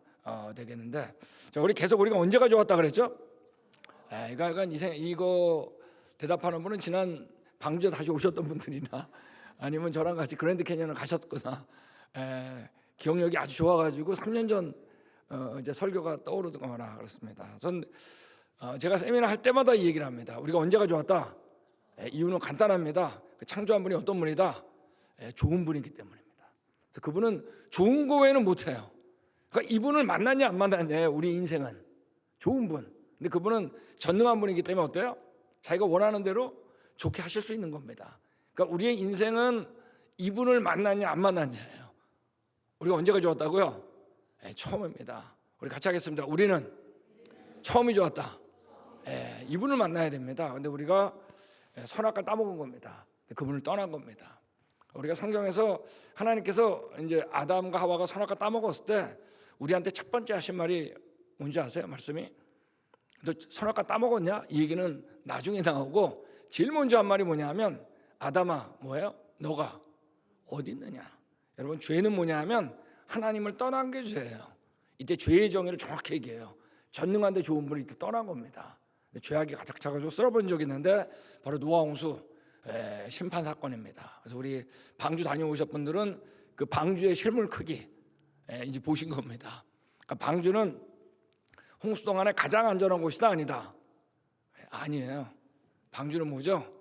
되겠는데 자, 우리가 언제가 좋았다 그랬죠? 이거 대답하는 분은 지난 방주에 다시 오셨던 분들이나 아니면 저랑 같이 그랜드 캐니언을 가셨거나 기억력이 아주 좋아가지고 3년 전 이제 설교가 떠오르거나 그렇습니다. 제가 세미나 할 때마다 이 얘기를 합니다. 우리가 언제가 좋았다? 이유는 간단합니다. 창조한 분이 어떤 분이다? 좋은 분이기 때문입니다. 그래서 그분은 좋은 거 외에는 못해요. 그러니까 이분을 만났냐 안 만났냐 우리 인생은 좋은 분. 근데 그분은 전능한 분이기 때문에 어때요? 자기가 원하는 대로 좋게 하실 수 있는 겁니다. 그러니까 우리의 인생은 이분을 만났냐 안 만났냐예요. 우리가 언제가 좋았다고요? 처음입니다. 우리 같이 하겠습니다. 우리는 처음이 좋았다. 이분을 만나야 됩니다. 근데 우리가 선악과를 따먹은 겁니다. 그분을 떠난 겁니다. 우리가 성경에서 하나님께서 이제 아담과 하와가 선악과 따먹었을 때 우리한테 첫 번째 하신 말이 뭔지 아세요? 말씀이 너 선악과 따먹었냐? 이 얘기는 나중에 나오고 제일 먼저 한 말이 뭐냐 하면 아담아 뭐예요? 너가 어디 있느냐? 여러분 죄는 뭐냐 하면 하나님을 떠난 게 죄예요. 이때 죄의 정의를 정확히 얘기해요. 전능한데 좋은 분이 이때 떠난 겁니다. 죄악이 가득 차가지고 쓸어버린 적이 있는데 바로 노아 홍수 심판 사건입니다. 그래서 우리 방주 다녀오셨 분들은 그 방주의 실물 크기 이제 보신 겁니다. 그러니까 방주는 홍수 동안에 가장 안전한 곳이다 아니다? 아니에요. 방주는 뭐죠?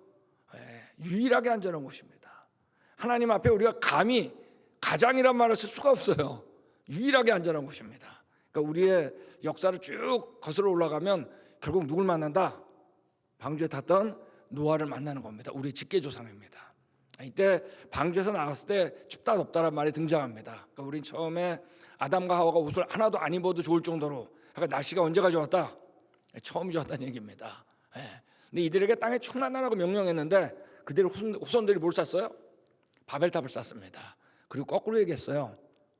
유일하게 안전한 곳입니다. 하나님 앞에 우리가 감히 가장이란 말을 쓸 수가 없어요. 유일하게 안전한 곳입니다. 그러니까 우리의 역사를 쭉 거슬러 올라가면 결국 누굴 만난다? 방주에 탔던 노아를 만나는 겁니다. 우리의 직계조상입니다. 이때 방주에서 나갔을 때 춥다 덥다란 말이 등장합니다. 그러니까 우린 처음에 아담과 하와가 옷을 하나도 안 입어도 좋을 정도로 그러니까 날씨가 언제가 좋았다? 처음이 좋았다는 얘기입니다. 근데 이들에게 땅에 충만하라고 명령했는데 그들의 후손들이 뭘 쌌어요? 바벨탑을 쌌습니다. 그리고 거꾸로 얘기했어요.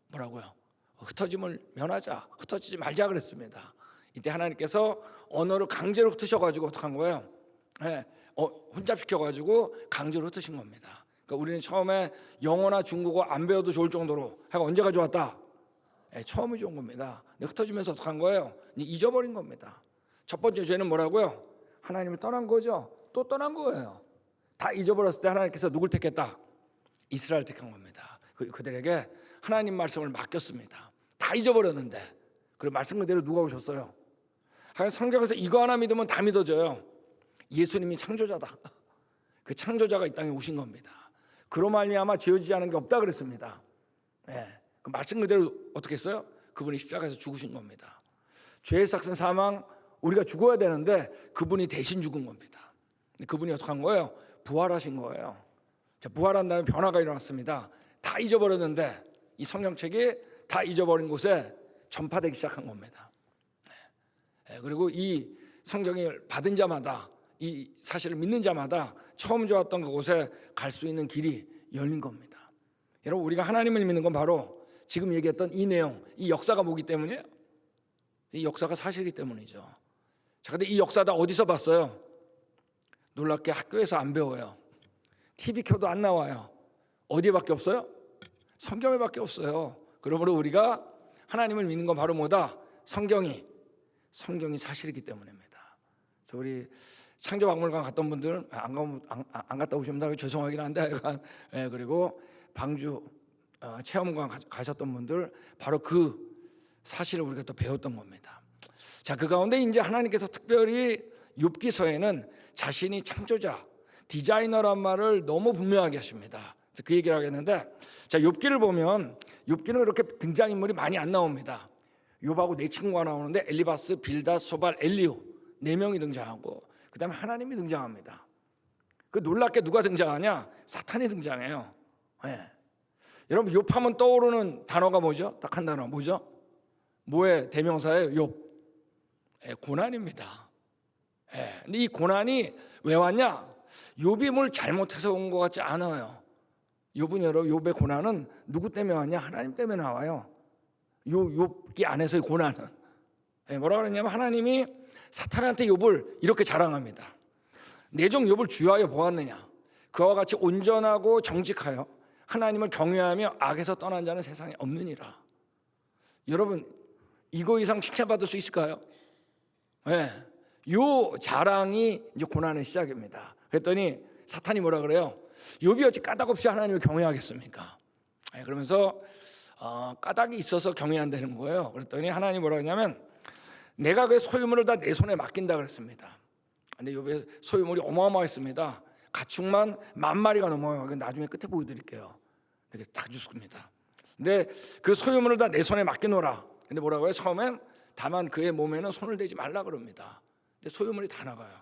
뭐라고요? 흩어짐을 면하자, 흩어지지 말자 그랬습니다. 이때 하나님께서 언어를 강제로 흩으셔가지고 어떡한 거예요? 혼잡시켜가지고 강제로 흩으신 겁니다. 그러니까 우리는 처음에 영어나 중국어 안 배워도 좋을 정도로 언제가 좋았다? 처음이 좋은 겁니다. 근데 흩어지면서 어떡한 거예요? 잊어버린 겁니다. 첫 번째 죄는 뭐라고요? 하나님을 떠난 거죠. 또 떠난 거예요. 다 잊어버렸을 때 하나님께서 누굴 택했다? 이스라엘 택한 겁니다. 그들에게 하나님 말씀을 맡겼습니다. 다 잊어버렸는데 그 말씀 그대로 누가 오셨어요? 성경에서 이거 하나 믿으면 다 믿어져요. 예수님이 창조자다. 그 창조자가 이 땅에 오신 겁니다. 그로 말미암아 지어지지 않은 게 없다 그랬습니다. 그 말씀 그대로 어떻게 했어요? 그분이 십자가에서 죽으신 겁니다. 죄의 삭은 사망, 우리가 죽어야 되는데 그분이 대신 죽은 겁니다. 그분이 어떻게 한 거예요? 부활하신 거예요. 자, 부활한 다음에 변화가 일어났습니다. 다 잊어버렸는데 이 성경책이 다 잊어버린 곳에 전파되기 시작한 겁니다. 그리고 이 성경을 받은 자마다, 이 사실을 믿는 자마다 처음 좋았던 그곳에 갈 수 있는 길이 열린 겁니다. 여러분, 우리가 하나님을 믿는 건 바로 지금 얘기했던 이 내용, 이 역사가 뭐기 때문이에요? 이 역사가 사실이기 때문이죠. 자, 근데 이 역사 다 어디서 봤어요? 놀랍게 학교에서 안 배워요. TV 켜도 안 나와요. 어디에밖에 없어요? 성경에밖에 없어요. 그러므로 우리가 하나님을 믿는 건 바로 뭐다? 성경이 사실이기 때문입니다. 그래서 우리 창조박물관 갔던 분들 안 갔다 오시면 죄송하긴 한데 그리고 방주 체험관 가셨던 분들 바로 그 사실을 우리가 또 배웠던 겁니다. 자, 그 가운데 이제 하나님께서 특별히 욥기서에는 자신이 창조자, 디자이너란 말을 너무 분명하게 하십니다. 그 얘기를 하겠는데, 자, 욥기를 보면 욥기는 그렇게 등장인물이 많이 안 나옵니다. 욥하고 네 친구가 나오는데 엘리바스, 빌닷, 소발, 엘리후 네 명이 등장하고 그다음에 하나님이 등장합니다. 그 놀랍게 누가 등장하냐? 사탄이 등장해요. 여러분, 욥하면 떠오르는 단어가 뭐죠? 딱 한 단어 뭐죠? 뭐의 대명사예요? 욥. 고난입니다. 근데 이 고난이 왜 왔냐? 욥이 뭘 잘못해서 온 것 같지 않아요. 여러분, 욥의 고난은 누구 때문에 왔냐? 하나님 때문에 나와요. 욥기 안에서의 고난은 뭐라 그러냐면 하나님이 사탄한테 욥을 이렇게 자랑합니다. 내 종 욥을 주하여 보았느냐? 그와 같이 온전하고 정직하여 하나님을 경외하며 악에서 떠난 자는 세상에 없느니라. 여러분, 이거 이상 칭찬받을 수 있을까요? 요 자랑이 이제 고난의 시작입니다. 그랬더니 사탄이 뭐라 그래요? 욥이 어찌 까닭 없이 하나님을 경외하겠습니까? 그러면서 까닭이 있어서 경외한다는 거예요. 그랬더니 하나님이 뭐라 하냐면 내가 그 소유물을 다 내 손에 맡긴다 그랬습니다. 근데 욥의 소유물이 어마어마했습니다. 가축만 10,000마리가 넘어요. 나중에 끝에 보여드릴게요. 이렇게 다 죽습니다. 근데 그 소유물을 다 내 손에 맡겨놓으라. 근데 뭐라고 해요? 처음엔 다만 그의 몸에는 손을 대지 말라 그럽니다. 근데 소유물이 다 나가요.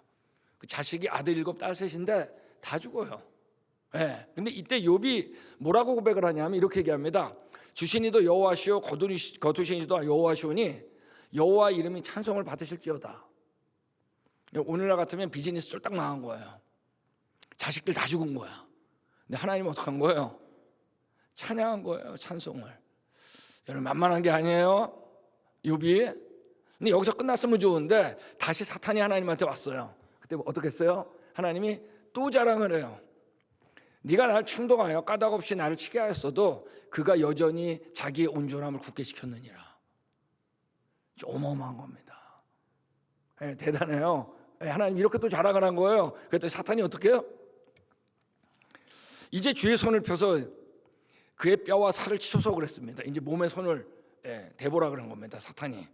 그 자식이 아들 7, 딸 3인데 다 죽어요. 근데 이때 욥이 뭐라고 고백을 하냐면 이렇게 얘기합니다. 주신이도 여호와시오 거두신이도 여호와시오니 여호와 이름이 찬송을 받으실지어다. 오늘날 같으면 비즈니스 쫄딱 망한 거예요. 자식들 다 죽은 거야. 근데 하나님은 어떻게 한 거예요? 찬양한 거예요. 찬송을. 여러분, 만만한 게 아니에요. 욥이. 근데 여기서 끝났으면 좋은데 다시 사탄이 하나님한테 왔어요. 그때 어떻게 했어요? 하나님이 또 자랑을 해요. 네가 나를 충동하여 까닭 없이 나를 치게 하였어도 그가 여전히 자기의 온전함을 굳게 지켰느니라. 어마어마한 겁니다. 대단해요. 하나님 이렇게 또 자랑을 한 거예요. 그랬더니 사탄이 어떻게 해요? 이제 주의 손을 펴서 그의 뼈와 살을 치소서 그랬습니다. 이제 몸에 손을 대보라 그런 겁니다. 사탄이.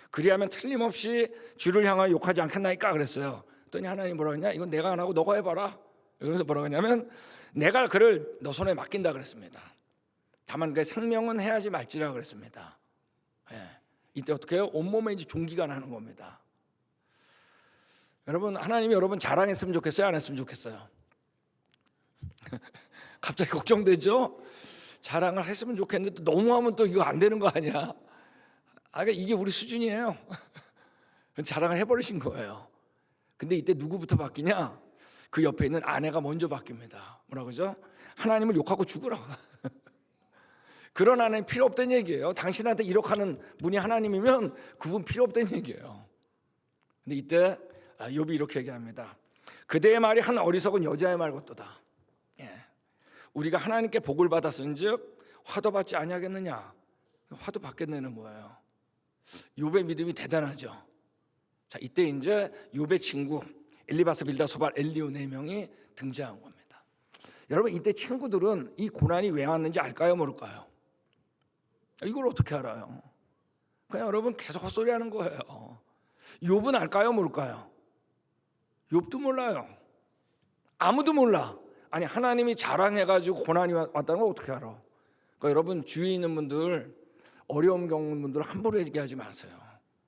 그리하면 틀림없이 주를 향하여 욕하지 않겠나이까 그랬어요. 그랬더니 하나님 뭐라 했냐? 이건 내가 안 하고 너가 해봐라. 그래서 뭐라고 했냐면 내가 그를 너 손에 맡긴다 그랬습니다. 다만 그 생명은 해야지 말지라 그랬습니다. 이때 어떻게 해요? 온몸에 이제 종기가 나는 겁니다. 여러분, 하나님이 여러분 자랑했으면 좋겠어요? 안 했으면 좋겠어요? 갑자기 걱정되죠? 자랑을 했으면 좋겠는데 또 너무하면 또 이거 안 되는 거 아니야? 그러니까 이게 우리 수준이에요. 자랑을 해버리신 거예요. 근데 이때 누구부터 바뀌냐? 그 옆에 있는 아내가 먼저 바뀝니다. 뭐라 그러죠? 하나님을 욕하고 죽으라. 그런 아내는 필요 없다는 얘기예요. 당신한테 이렇게하는 분이 하나님이면 그분 필요 없다는 얘기예요. 근데 이때 욥이 이렇게 얘기합니다. 그대의 말이 한 어리석은 여자의 말 같도다. 우리가 하나님께 복을 받았은즉 화도 받지 아니하겠느냐? 화도 받겠다는 거예요. 욥의 믿음이 대단하죠. 자, 이때 이제 욥의 친구 엘리바스, 빌닷, 소발, 엘리후 4명이 등장한 겁니다. 여러분 이때 친구들은 이 고난이 왜 왔는지 알까요, 모를까요? 이걸 어떻게 알아요? 그냥 여러분 계속 헛소리하는 거예요. 욥은 알까요, 모를까요? 욥도 몰라요. 아무도 몰라. 아니 하나님이 자랑해가지고 고난이 왔다는 걸 어떻게 알아? 그러니까 여러분 주위에 있는 분들, 어려움 겪는 분들 함부로 얘기하지 마세요.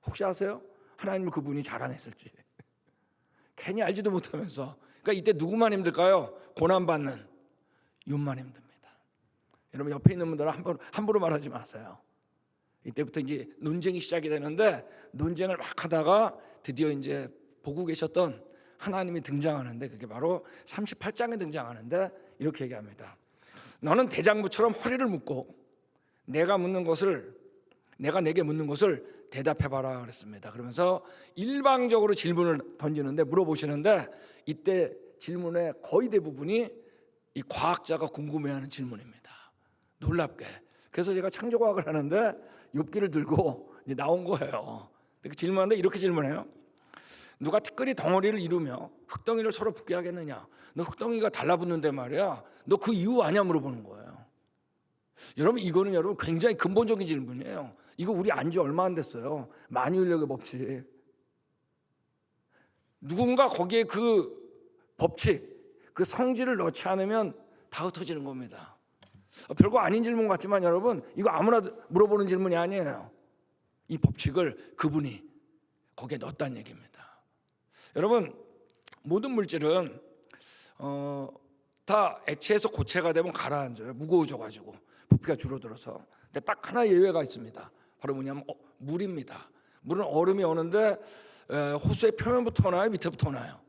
혹시 아세요? 하나님을 그분이 자랑했을지. 괜히 알지도 못하면서. 그러니까 이때 누구만 힘들까요? 고난받는 욥만 힘듭니다. 여러분 옆에 있는 분들은 함부로 말하지 마세요. 이때부터 이제 논쟁이 시작이 되는데, 논쟁을 막 하다가 드디어 이제 보고 계셨던 하나님이 등장하는데, 그게 바로 38장에 등장하는데 이렇게 얘기합니다. 너는 대장부처럼 허리를 묶고 내가 내게 묻는 것을 대답해봐라 그랬습니다. 그러면서 일방적으로 질문을 던지는데, 물어보시는데, 이때 질문의 거의 대부분이 이 과학자가 궁금해하는 질문입니다. 놀랍게. 그래서 제가 창조과학을 하는데 욥기를 들고 이제 나온 거예요. 질문하는데 이렇게 질문해요. 누가 티끌이 덩어리를 이루며 흙덩이를 서로 붙게 하겠느냐? 너 흙덩이가 달라붙는데 말이야. 너 그 이유 아냐? 물어보는 거예요. 여러분 이거는 여러분 굉장히 근본적인 질문이에요. 이거 우리 안지 얼마 안 됐어요. 만유인력의 법칙. 누군가 거기에 그 법칙, 그 성질을 넣지 않으면 다 흩어지는 겁니다. 별거 아닌 질문 같지만 여러분 이거 아무나 물어보는 질문이 아니에요. 이 법칙을 그분이 거기에 넣었다는 얘기입니다. 여러분 모든 물질은 다 액체에서 고체가 되면 가라앉아요. 무거워져가지고 부피가 줄어들어서. 근데 딱 하나 예외가 있습니다. 바로 뭐냐면 물입니다. 물은 얼음이 오는데 호수의 표면부터 나요, 밑에부터 나요?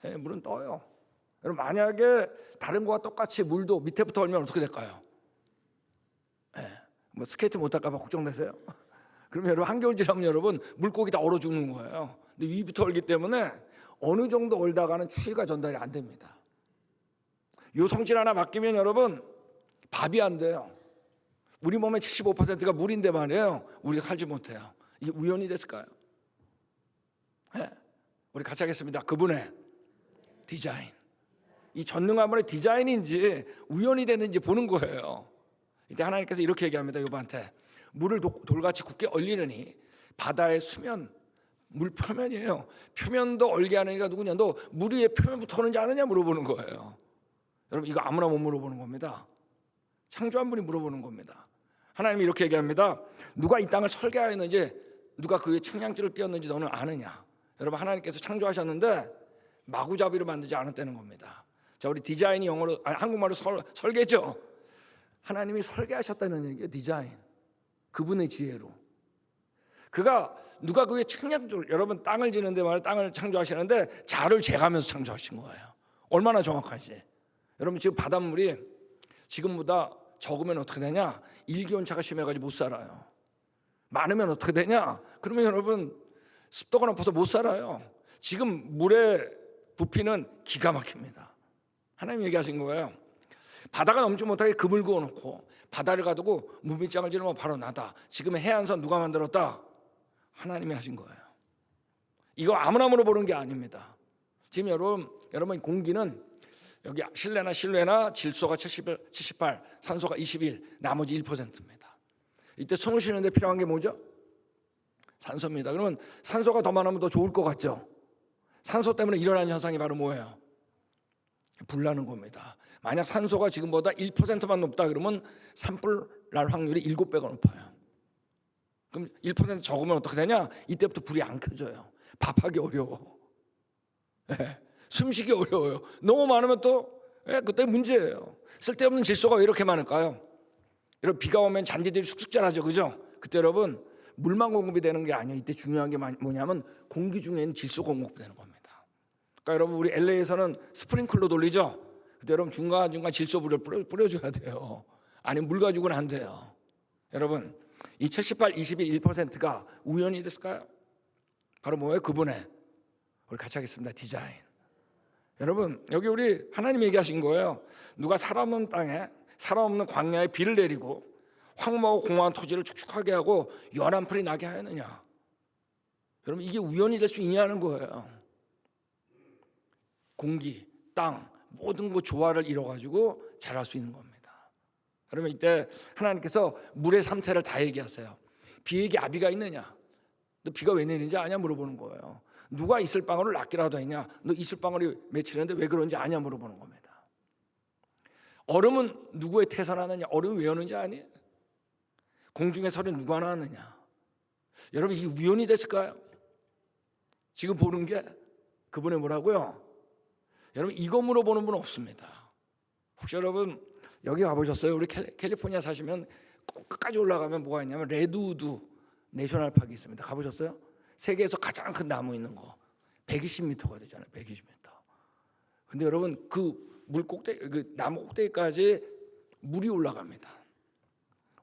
물은 떠요. 여러분 만약에 다른 거와 똑같이 물도 밑에부터 얼면 어떻게 될까요? 뭐 스케이트 못할까 봐 걱정되세요? 그러면 여러분 한겨울 지나면 여러분 물고기 다 얼어 죽는 거예요. 근데 위부터 얼기 때문에 어느 정도 얼다가는 추위가 전달이 안 됩니다. 요 성질 하나 바뀌면 여러분 밥이 안 돼요. 우리 몸의 75%가 물인데 말이에요. 우리가 살지 못해요. 이게 우연이 됐을까요? 우리 같이 하겠습니다. 그분의 디자인. 이 전능화물의 디자인인지 우연이 되는지 보는 거예요. 이때 하나님께서 이렇게 얘기합니다. 욥한테 물을 돌같이 굳게 얼리느니 바다의 수면, 물 표면이에요. 표면도 얼게 하느니가 누구냐? 너 물 위에 표면부터 오는지 아느냐? 물어보는 거예요. 여러분 이거 아무나 못 물어보는 겁니다. 창조한 분이 물어보는 겁니다. 하나님이 이렇게 얘기합니다. 누가 이 땅을 설계하였는지, 누가 그 위에 측량줄을 띄었는지 너는 아느냐? 여러분 하나님께서 창조하셨는데 마구잡이로 만들지 않았다는 겁니다. 자, 우리 디자인이 영어로 한국말로 설계죠. 하나님이 설계하셨다는 얘기예요. 디자인. 그분의 지혜로. 누가 그 위에 측량줄, 여러분 땅을 지는데 말이에요. 땅을 창조하시는데 자를 재가면서 창조하신 거예요. 얼마나 정확하지? 여러분 지금 바닷물이 지금보다 적으면 어떻게 되냐? 일기온차가 심해가지고 못 살아요. 많으면 어떻게 되냐? 그러면 여러분 습도가 높아서 못 살아요. 지금 물의 부피는 기가 막힙니다. 하나님 얘기하신 거예요. 바다가 넘지 못하게 금을 그어놓고 바다를 가두고 무밑장을 지르면 바로 나다. 지금의 해안선 누가 만들었다? 하나님이 하신 거예요. 이거 아무나 물어보는 게 아닙니다. 지금 여러분 공기는 여기 실내나 질소가 78, 산소가 21, 나머지 1%입니다. 이때 숨을 쉬는데 필요한 게 뭐죠? 산소입니다. 그러면 산소가 더 많으면 더 좋을 것 같죠? 산소 때문에 일어나는 현상이 바로 뭐예요? 불나는 겁니다. 만약 산소가 지금보다 1%만 높다 그러면 산불 날 확률이 7배가 높아요. 그럼 1% 적으면 어떻게 되냐? 이때부터 불이 안 켜져요. 밥하기 어려워. 숨쉬기 어려워요. 너무 많으면 또 그때 문제예요. 쓸데없는 질소가 왜 이렇게 많을까요? 여러분 비가 오면 잔디들이 쑥쑥 자라죠, 그죠? 그때 여러분 물만 공급이 되는 게 아니에요. 이때 중요한 게 뭐냐면 공기 중에는 질소 공급되는 겁니다. 그러니까 여러분 우리 LA에서는 스프링클러 돌리죠. 그때 여러분 중간중간 질소 물을 뿌려줘야 돼요. 아니면 물 가지고는 안 돼요. 여러분 이 78, 21, 1%가 우연이 됐을까요? 바로 뭐예요? 그분의 우리 같이 하겠습니다. 디자인. 여러분 여기 우리 하나님이 얘기하신 거예요. 누가 사람 없는 땅에, 사람 없는 광야에 비를 내리고 황무하고 공허한 토지를 축축하게 하고 연한 풀이 나게 하였느냐? 여러분 이게 우연이 될 수 있냐는 거예요. 공기, 땅, 모든 그 조화를 이뤄가지고 자랄 수 있는 겁니다. 그러면 이때 하나님께서 물의 상태를 다 얘기하세요. 비에게 아비가 있느냐? 너 비가 왜 내리는지 아냐? 물어보는 거예요. 누가 이슬방울을 낚기라도 했냐? 너 이슬방울이 맺히는데 왜 그런지 아냐? 물어보는 겁니다. 얼음은 누구의 태산하느냐? 얼음이 왜 오는지 아니? 공중의 설이 누가 나느냐? 여러분 이게 우연이 됐을까요? 지금 보는 게 그분의 뭐라고요? 여러분 이거 물어보는 분 없습니다. 혹시 여러분 여기 가보셨어요? 우리 캘리포니아 사시면 꼭 끝까지 올라가면 뭐가 있냐면 레드우드 내셔널 파크가 있습니다. 가보셨어요? 세계에서 가장 큰 나무 있는 거 120m가 되잖아요. 120m. 근데 여러분 그 물 꼭대기, 그 나무 꼭대기까지 물이 올라갑니다.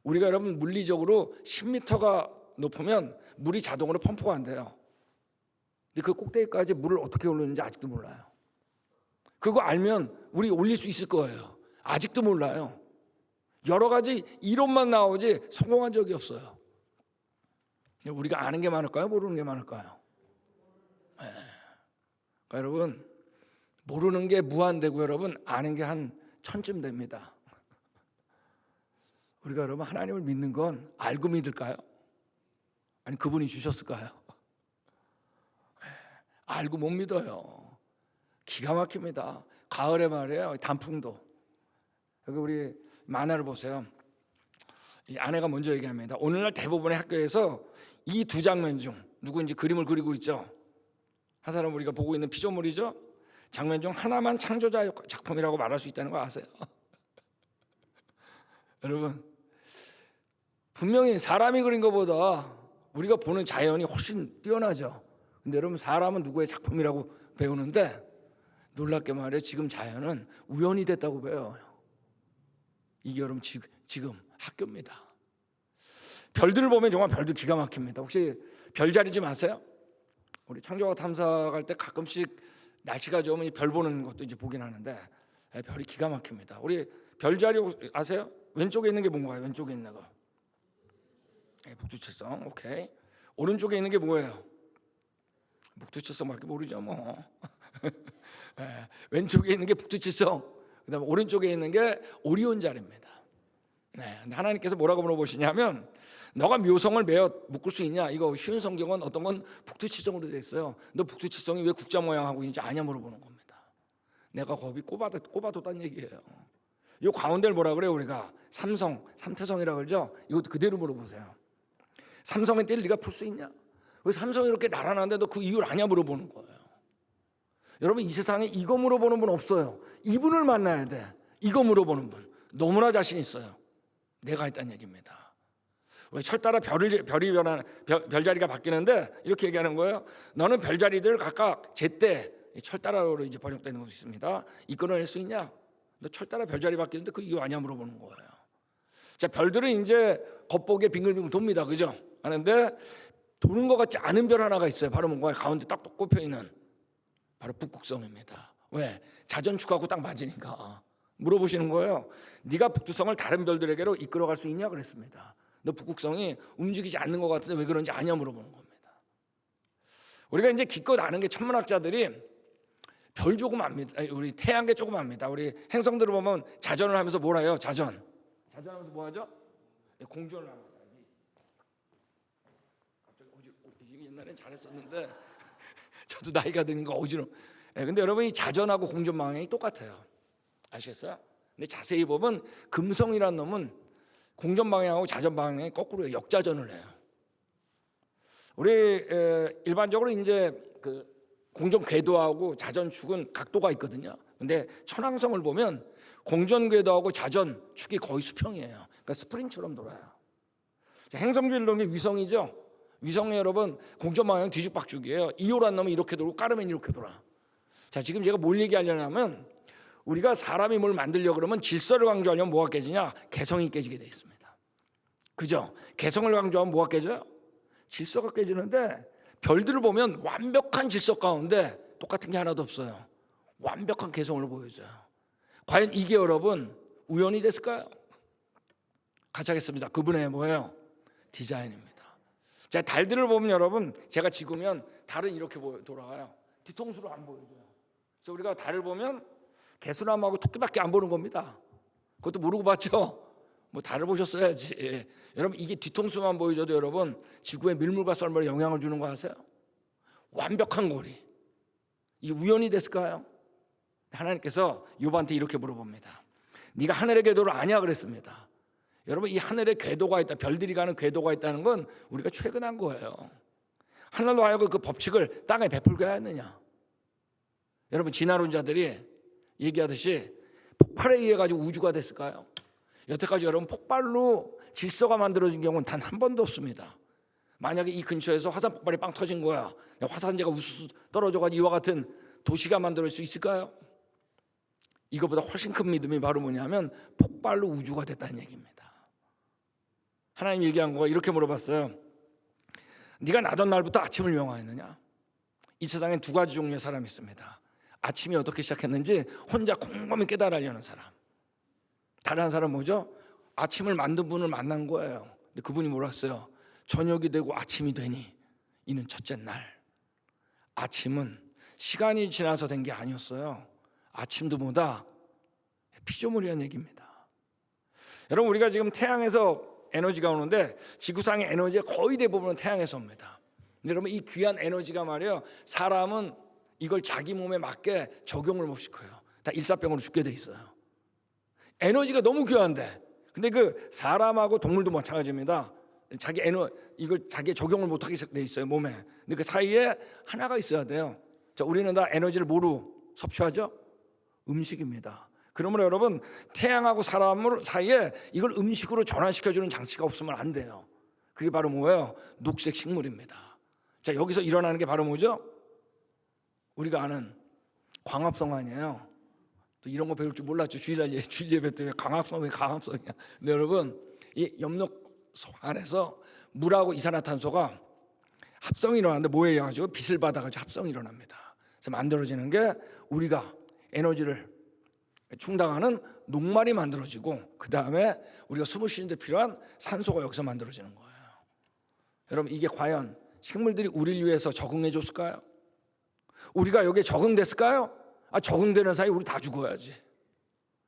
우리가 여러분 물리적으로 10m가 높으면 물이 자동으로 펌프가 안 돼요. 근데 그 꼭대기까지 물을 어떻게 올리는지 아직도 몰라요. 그거 알면 우리 올릴 수 있을 거예요. 아직도 몰라요. 여러 가지 이론만 나오지 성공한 적이 없어요. 우리가 아는 게 많을까요? 모르는 게 많을까요? 네. 그러니까 여러분 모르는 게 무한되고 여러분 아는 게 한 1000쯤 됩니다. 우리가 여러분 하나님을 믿는 건 알고 믿을까요? 아니 그분이 주셨을까요? 알고 못 믿어요. 기가 막힙니다. 가을에 말이에요. 단풍도. 여기 우리 만화를 보세요. 이 아내가 먼저 얘기합니다. 오늘날 대부분의 학교에서 이 두 장면 중 누구인지 그림을 그리고 있죠. 한 사람 우리가 보고 있는 피조물이죠. 장면 중 하나만 창조자 작품이라고 말할 수 있다는 거 아세요? 여러분 분명히 사람이 그린 것보다 우리가 보는 자연이 훨씬 뛰어나죠. 근데 여러분 사람은 누구의 작품이라고 배우는데 놀랍게 말해 지금 자연은 우연이 됐다고 배워요. 이게 여러분 지금 학교입니다. 별들을 보면 정말 별들 기가 막힙니다. 혹시 별자리 좀 아세요? 우리 창조과 탐사 갈 때 가끔씩 날씨가 좋으면 별 보는 것도 이제 보긴 하는데 별이 기가 막힙니다. 우리 별자리 아세요? 왼쪽에 있는 게 뭔가요? 왼쪽에 있는 거. 북두칠성. 오케이. 오른쪽에 있는 게 뭐예요? 북두칠성밖에 모르죠 뭐. 왼쪽에 있는 게 북두칠성. 그다음에 오른쪽에 있는 게 오리온자리입니다. 근데 하나님께서 뭐라고 물어보시냐면 너가 묘성을 매어 묶을 수 있냐? 이거 쉬운 성경은 어떤 건 북두칠성으로 되어 있어요. 너 북두칠성이 왜 국자 모양하고 있는지 아냐 물어보는 겁니다. 내가 겁이 꼽아뒀다는 얘기예요. 이 가운데를 뭐라 그래요? 우리가 삼태성이라고 그러죠? 이것도 그대로 물어보세요. 삼성의 띠를 네가 풀 수 있냐? 왜 삼성이 이렇게 나란한데 너 그 이유를 아냐 물어보는 거예요. 여러분 이 세상에 이거 물어보는 분 없어요. 이분을 만나야 돼. 이거 물어보는 분 너무나 자신 있어요. 내가 했다는 얘기입니다. 왜 철 따라 별자리가 바뀌는데 이렇게 얘기하는 거예요. 너는 별자리들 각각 제때 철 따라로 이제 번역되는 것도 있습니다. 이끌어낼 수 있냐? 너 철 따라 별자리 바뀌는데 그 이유 아냐 물어보는 거예요. 자, 별들은 이제 겉보기에 빙글빙글 돕니다, 그죠? 하는데 도는 것 같지 않은 별 하나가 있어요. 바로 뭔가 가운데 딱 꼽혀 있는 바로 북극성입니다. 왜? 자전축하고 딱 맞으니까. 물어보시는 거예요. 네가 북두성을 다른 별들에게로 이끌어갈 수 있냐 그랬습니다. 너 북극성이 움직이지 않는 것 같은데 왜 그런지 아냐 물어보는 겁니다. 우리가 이제 기껏 아는 게 천문학자들이 별 조금 압니다. 우리 태양계 조금 압니다. 우리 행성들을 보면 자전을 하면서 뭘 해요? 자전하면서 뭐 하죠? 공전을 합니다. 갑자기 옛날엔 잘했었는데 저도 나이가 드니까 어지러워. 근데 여러분 이 자전하고 공전 방향이 똑같아요. 아시겠어요? 근데 자세히 보면 금성이라는 놈은 공전 방향하고 자전 방향이 거꾸로 역자전을 해요. 우리 일반적으로 이제 그 공전 궤도하고 자전 축은 각도가 있거든요. 근데 천왕성을 보면 공전 궤도하고 자전 축이 거의 수평이에요. 그러니까 스프링처럼 돌아요. 행성주의 놈이 위성이죠. 위성이 여러분 공전 방향 뒤죽박죽이에요. 2호라는 놈은 이렇게 돌고 까르면 이렇게 돌아. 자, 지금 제가 뭘 얘기하려면 우리가 사람이 뭘 만들려고 그러면 질서를 강조하려면 뭐가 깨지냐? 개성이 깨지게 돼 있습니다. 그죠? 개성을 강조하면 뭐가 깨져요? 질서가 깨지는데 별들을 보면 완벽한 질서 가운데 똑같은 게 하나도 없어요. 완벽한 개성을 보여줘요. 과연 이게 여러분 우연이 됐을까요? 같이 하겠습니다. 그분의 뭐예요? 디자인입니다. 자, 달들을 보면 여러분 제가 찍으면 달은 이렇게 돌아가요. 뒤통수로 안 보여줘요. 그래서 우리가 달을 보면 개수나무하고 토끼밖에 안 보는 겁니다. 그것도 모르고 봤죠? 뭐 다를 보셨어야지. 여러분 이게 뒤통수만 보여줘도 여러분 지구의 밀물과 썰물에 영향을 주는 거 아세요? 완벽한 거리. 이 우연이 됐을까요? 하나님께서 욥한테 이렇게 물어봅니다. 네가 하늘의 궤도를 아냐 그랬습니다. 여러분 이 하늘에 궤도가 있다, 별들이 가는 궤도가 있다는 건 우리가 최근 한 거예요. 하늘로 하여금 그 법칙을 땅에 베풀게 하느냐. 여러분 진화론자들이 얘기하듯이 폭발에 의해 가지고 우주가 됐을까요? 여태까지 여러분 폭발로 질서가 만들어진 경우는 단 한 번도 없습니다. 만약에 이 근처에서 화산 폭발이 빵 터진 거야, 화산재가 우수수 떨어져가지고 이와 같은 도시가 만들 수 있을까요? 이거보다 훨씬 큰 믿음이 바로 뭐냐면 폭발로 우주가 됐다는 얘기입니다. 하나님 얘기한 거 이렇게 물어봤어요. 네가 나던 날부터 아침을 명하였느냐? 이 세상엔 두 가지 종류의 사람이 있습니다. 아침이 어떻게 시작했는지 혼자 곰곰이 깨달으려는 사람. 다른 한 사람은 뭐죠? 아침을 만든 분을 만난 거예요. 근데 그분이 뭐라 했어요? 저녁이 되고 아침이 되니 이는 첫째 날. 아침은 시간이 지나서 된 게 아니었어요. 아침도 뭐다? 피조물이라는 얘기입니다. 여러분 우리가 지금 태양에서 에너지가 오는데 지구상의 에너지의 거의 대부분은 태양에서 옵니다. 근데 여러분 이 귀한 에너지가 말이에요. 사람은 이걸 자기 몸에 맞게 적용을 못 시켜요. 다 일사병으로 죽게 돼 있어요. 에너지가 너무 귀한데, 근데 그 사람하고 동물도 마찬가지입니다. 이걸 자기 적용을 못 하게 돼 있어요 몸에. 근데 그 사이에 하나가 있어야 돼요. 자, 우리는 다 에너지를 뭐로 섭취하죠? 음식입니다. 그러므로 여러분 태양하고 사람 사이에 이걸 음식으로 전환시켜주는 장치가 없으면 안 돼요. 그게 바로 뭐예요? 녹색 식물입니다. 자, 여기서 일어나는 게 바로 뭐죠? 우리가 아는 광합성 아니에요. 또 이런 거 배울 줄 몰랐죠. 주일 예배 때 광합성이 광합성이야. 근데 여러분 이 엽록소 안에서 물하고 이산화탄소가 합성이 일어나는데 뭐에 의해 가지고 빛을 받아가지고 합성이 일어납니다. 그래서 만들어지는 게 우리가 에너지를 충당하는 녹말이 만들어지고 그 다음에 우리가 숨을 쉬는데 필요한 산소가 여기서 만들어지는 거예요. 여러분 이게 과연 식물들이 우리를 위해서 적응해 줬을까요? 우리가 여기에 적응됐을까요? 적응되는 사이 우리 다 죽어야지.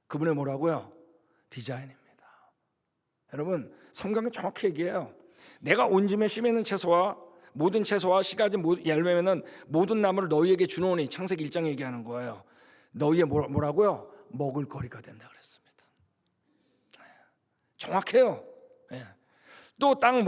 그분의 뭐라고요? 디자인입니다. 여러분 성경은 정확히 얘기해요. 내가 온 짐에 씨 맺는 채소와 모든 채소와 씨 가진 열매는 모든 나무를 너희에게 주노니 창세기 1장 얘기하는 거예요. 너희의 뭐라고요? 먹을 거리가 된다 그랬습니다. 정확해요. 또 땅의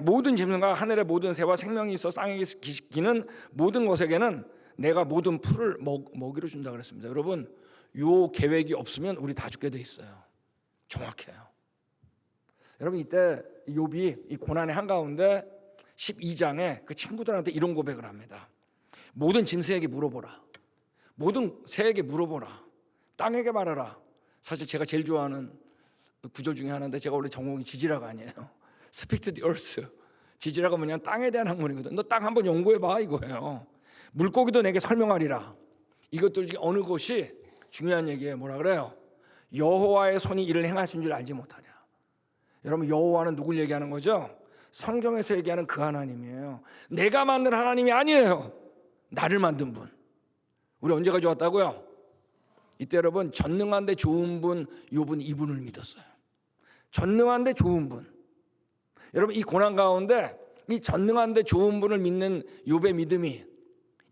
모든 짐승과 하늘의 모든 새와 생명이 있어 땅에 기는 모든 것에게는 내가 모든 풀을 먹이로 준다 그랬습니다. 여러분 요 계획이 없으면 우리 다 죽게 돼 있어요. 정확해요. 여러분 이때 욥이 이 고난의 한가운데 12장에 그 친구들한테 이런 고백을 합니다. 모든 짐승에게 물어보라. 모든 새에게 물어보라. 땅에게 말하라. 사실 제가 제일 좋아하는 구절 중에 하나인데 제가 원래 전공이 지질학 아니에요. Speak to the earth. 지질학은 뭐냐면 땅에 대한 학문이거든. 너 땅 한번 연구해봐 이거예요. 물고기도 내게 설명하리라. 이것들 중에 어느 것이 중요한 얘기예요. 뭐라 그래요? 여호와의 손이 이를 행하신 줄 알지 못하냐. 여러분 여호와는 누굴 얘기하는 거죠? 성경에서 얘기하는 그 하나님이에요. 내가 만든 하나님이 아니에요. 나를 만든 분. 우리 언제까지 왔다고요? 이때 여러분 전능한데 좋은 분 욥은 이분을 믿었어요. 전능한데 좋은 분. 여러분 이 고난 가운데 이 전능한데 좋은 분을 믿는 욥의 믿음이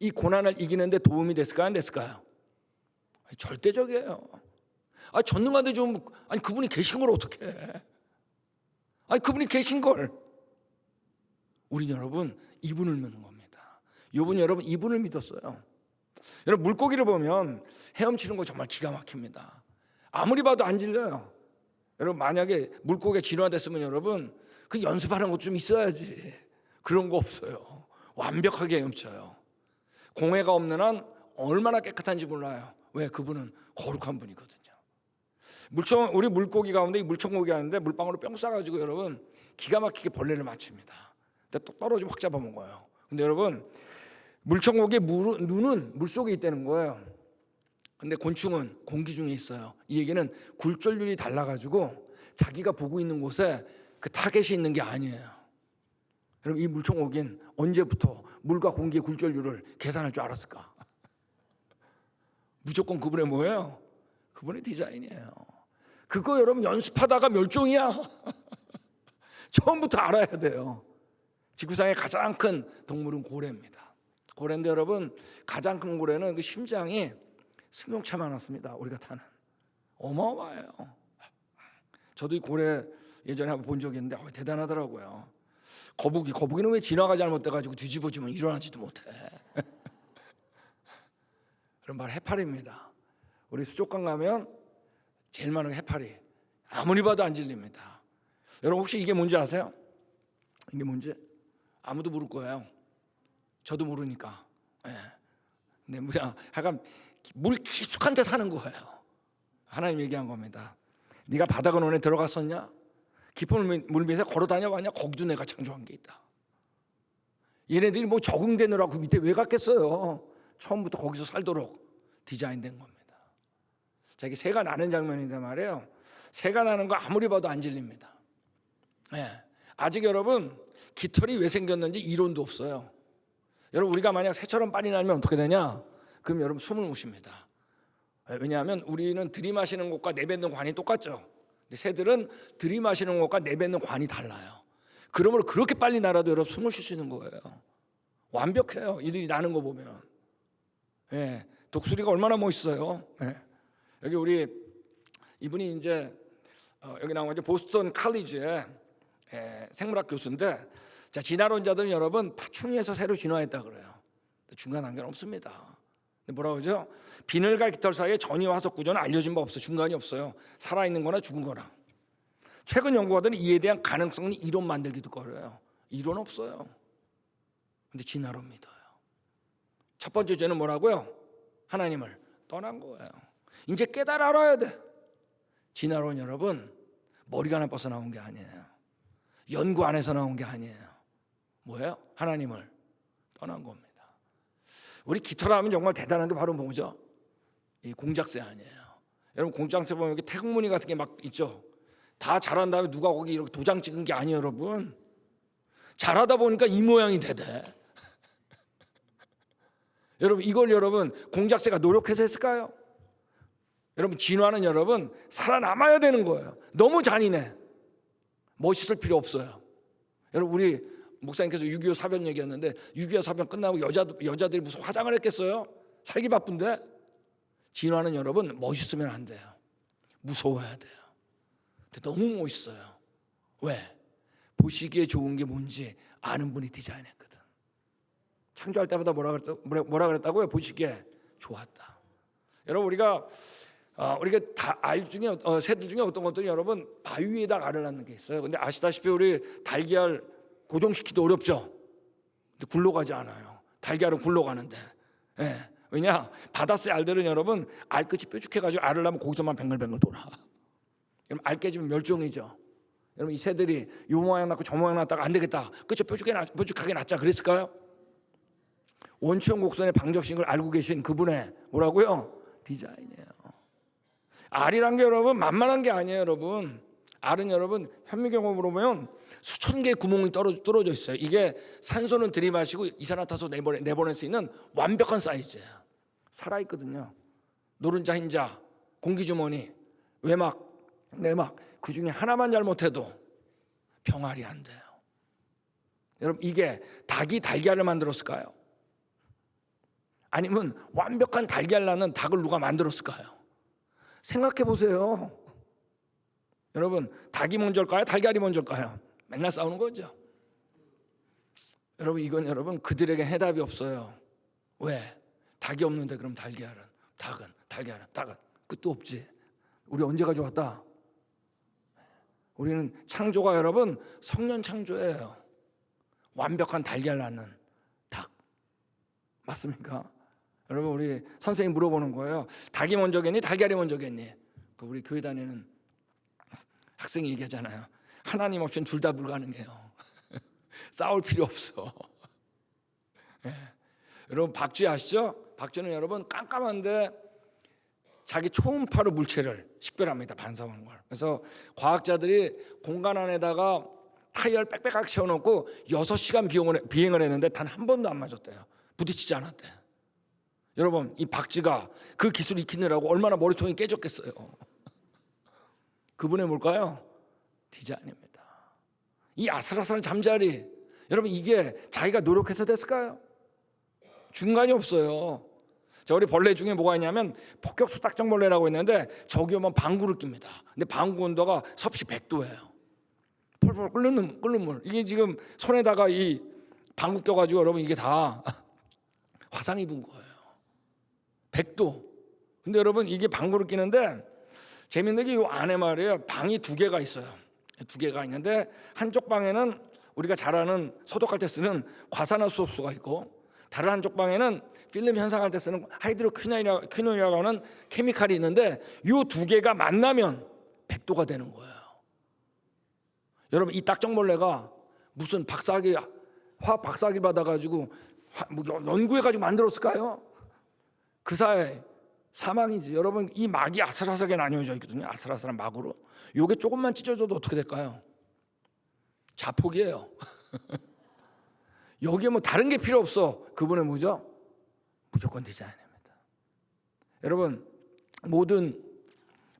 이 고난을 이기는데 도움이 됐을까요? 안 됐을까요? 절대적이에요. 전능한데 좋은 분, 그분이 계신 걸 어떻게 해? 그분이 계신 걸. 우린 여러분 이분을 믿는 겁니다. 욥은 여러분 이분을 믿었어요. 여러분 물고기를 보면 헤엄치는 거 정말 기가 막힙니다. 아무리 봐도 안 질려요. 여러분 만약에 물고기가 진화됐으면 여러분 그 연습하는 것도 좀 있어야지. 그런 거 없어요. 완벽하게 헤엄쳐요. 공해가 없는 한 얼마나 깨끗한지 몰라요. 왜? 그분은 거룩한 분이거든요. 우리 물고기 가운데 이 물총고기 하는데 물방울을 뿅 싸가지고 여러분 기가 막히게 벌레를 맞춥니다. 근데 또 떨어지면 확 잡아먹어요. 근데 여러분 물총고기의 눈은 물속에 있다는 거예요. 근데 곤충은 공기 중에 있어요. 이 얘기는 굴절률이 달라가지고 자기가 보고 있는 곳에 그 타겟이 있는 게 아니에요. 여러분 이 물총고기는 언제부터 물과 공기의 굴절률을 계산할 줄 알았을까? 무조건 그분의 뭐예요? 그분의 디자인이에요. 그거 여러분 연습하다가 멸종이야. 처음부터 알아야 돼요. 지구상의 가장 큰 동물은 고래입니다. 고래인데 여러분 가장 큰 고래는 그 심장이 승용차 많았습니다. 우리가 타는 어마어마해요. 저도 이 고래 예전에 한번 본 적이 있는데 대단하더라고요. 거북이는 왜 진화가 잘못돼가지고 뒤집어지면 일어나지도 못해. 그런 말 해파리입니다. 우리 수족관 가면 제일 많은 게 해파리. 아무리 봐도 안 질립니다. 여러분 혹시 이게 뭔지 아세요? 이게 뭔지? 아무도 모를 거예요. 저도 모르니까. 근데 뭐야? 약간 물 깊숙한 데 사는 거예요. 하나님 얘기한 겁니다. 네가 바다 근원에 들어갔었냐? 깊은 물 밑에 걸어 다녀봤냐? 거기도 내가 창조한 게 있다. 얘네들이 뭐 적응되느라고 그 밑에 왜 갔겠어요? 처음부터 거기서 살도록 디자인된 겁니다. 자, 이게 새가 나는 장면인데 말이에요. 새가 나는 거 아무리 봐도 안 질립니다. 아직 여러분 깃털이 왜 생겼는지 이론도 없어요. 여러분 우리가 만약 새처럼 빨리 날면 어떻게 되냐? 그럼 여러분 숨을 못 쉽니다. 왜냐하면 우리는 들이마시는 것과 내뱉는 관이 똑같죠. 근데 새들은 들이마시는 것과 내뱉는 관이 달라요. 그러므로 그렇게 빨리 날아도 여러분 숨을 쉴 수 있는 거예요. 완벽해요. 이들이 나는 거 보면. 독수리가 얼마나 멋있어요. 여기 우리 이분이 이제 여기 나온 거죠. 보스턴 칼리지의 생물학 교수인데, 자, 진화론자들은 여러분 파충류에서 새로 진화했다 그래요. 중간 단계는 없습니다. 근데 뭐라고 그러죠? 비늘과 깃털 사이의 전이 화석 구조는 알려진 바 없어. 중간이 없어요. 살아있는 거나 죽은 거나. 최근 연구가들은 이에 대한 가능성은 이론 만들기도 거려요. 이론 없어요. 근데 진화론 믿어요. 첫 번째 죄는 뭐라고요? 하나님을 떠난 거예요. 이제 깨달아 알아야 돼. 진화론 여러분 머리가 나빠서 나온 게 아니에요. 연구 안에서 나온 게 아니에요. 뭐예요? 하나님을 떠난 겁니다. 우리 깃털하면 정말 대단한 게 바로 뭐죠? 이 공작새 아니에요. 여러분 공작새 보면 여기 태극무늬 같은 게 막 있죠. 다 자란 다음에 누가 거기 이렇게 도장 찍은 게 아니에요, 여러분. 자라다 보니까 이 모양이 되대. 여러분 이걸 여러분 공작새가 노력해서 했을까요? 여러분 진화는 여러분 살아남아야 되는 거예요. 너무 잔인해. 멋있을 필요 없어요. 여러분 우리 목사님께서 6.25 사변 얘기했는데 6.25 사변 끝나고 여자들이 무슨 화장을 했겠어요? 살기 바쁜데. 진화는 여러분 멋있으면 안 돼요. 무서워야 돼요. 근데 너무 멋있어요. 왜? 보시기에 좋은 게 뭔지 아는 분이 디자인했거든. 창조할 때마다 뭐라 그랬다고요? 보시기에 좋았다. 여러분 우리가 다 알 중에 새들 중에 어떤 것들이 여러분 바위 위에다 알을 낳는 게 있어요. 근데 아시다시피 우리 달걀 고정시키기도 어렵죠. 근데 굴러가지 않아요. 달걀은 굴러가는데. 왜냐? 바다새 알들은 여러분 알끝이 뾰족해가지고 알을 낳으면 거기서만 뱅글뱅글 돌아. 그럼 알 깨지면 멸종이죠. 여러분 이 새들이 요 모양 낳고 저 모양 낳다가 안 되겠다. 끝이 뾰족하게 낳자 그랬을까요? 원추형 곡선의 방정식을 알고 계신 그분의 뭐라고요? 디자인이에요. 알이란 게 여러분 만만한 게 아니에요, 여러분. 알은 여러분 현미경으로 보면 수천 개의 구멍이 뚫어져 있어요. 이게 산소는 들이마시고 이산화탄소 내보낼 수 있는 완벽한 사이즈예요. 살아있거든요. 노른자, 흰자, 공기주머니, 외막, 내막 그 중에 하나만 잘못해도 병아리 안 돼요. 여러분 이게 닭이 달걀을 만들었을까요? 아니면 완벽한 달걀 낳는 닭을 누가 만들었을까요? 생각해 보세요. 여러분 닭이 먼저일까요? 달걀이 먼저일까요? 맨날 싸우는 거죠. 여러분 이건 여러분 그들에게 해답이 없어요. 왜? 닭이 없는데 그럼 달걀은 끝도 없지. 우리 언제 가져왔다? 우리는 창조가 여러분 성년 창조예요. 완벽한 달걀 낳는 닭 맞습니까? 여러분 우리 선생님 물어보는 거예요. 닭이 먼저겠니? 달걀이 먼저겠니? 우리 교회 다니는 학생이 얘기하잖아요. 하나님 없이는 둘 다 불가능해요. 싸울 필요 없어. 여러분 박쥐 아시죠? 박쥐는 여러분 깜깜한데 자기 초음파로 물체를 식별합니다. 반사하는 걸. 그래서 과학자들이 공간 안에다가 타이어를 빽빽하게 채워놓고 6시간 비행을 했는데 단 한 번도 안 맞았대요. 부딪히지 않았대. 여러분 이 박쥐가 그 기술 익히느라고 얼마나 머리통이 깨졌겠어요. 그분의 뭘까요? 디자인입니다. 이 아슬아슬한 잠자리, 여러분 이게 자기가 노력해서 됐을까요? 중간이 없어요. 자, 우리 벌레 중에 뭐가 있냐면 폭격 수탉정벌레라고 있는데 저기 오면 방구를 낍니다. 근데 방구 온도가 섭씨 100도예요. 펄펄 끓는 물. 이게 지금 손에다가 이 방구 껴가지고 여러분 이게 다 화상 입은 거예요. 100도. 근데 여러분 이게 방구를 끼는데 재밌는 게 이 안에 말이에요. 방이 2개가 있어요. 2개가 있는데 한쪽 방에는 우리가 잘 아는 소독할 때 쓰는 과산화수소가 있고 다른 한쪽 방에는 필름 현상할 때 쓰는 하이드로퀴논이라고 하는 케미칼이 있는데 이 2개가 만나면 100도가 되는 거예요. 여러분 이 딱정벌레가 무슨 화학 박사학위 받아가지고 연구해가지고 만들었을까요? 그 사이 사망이지. 여러분 이 막이 아슬아슬하게 나뉘어져 있거든요. 아슬아슬한 막으로. 요게 조금만 찢어져도 어떻게 될까요? 자폭이에요. 여기에 뭐 다른 게 필요 없어. 그분의 뭐죠? 무조건 디자인입니다. 여러분 모든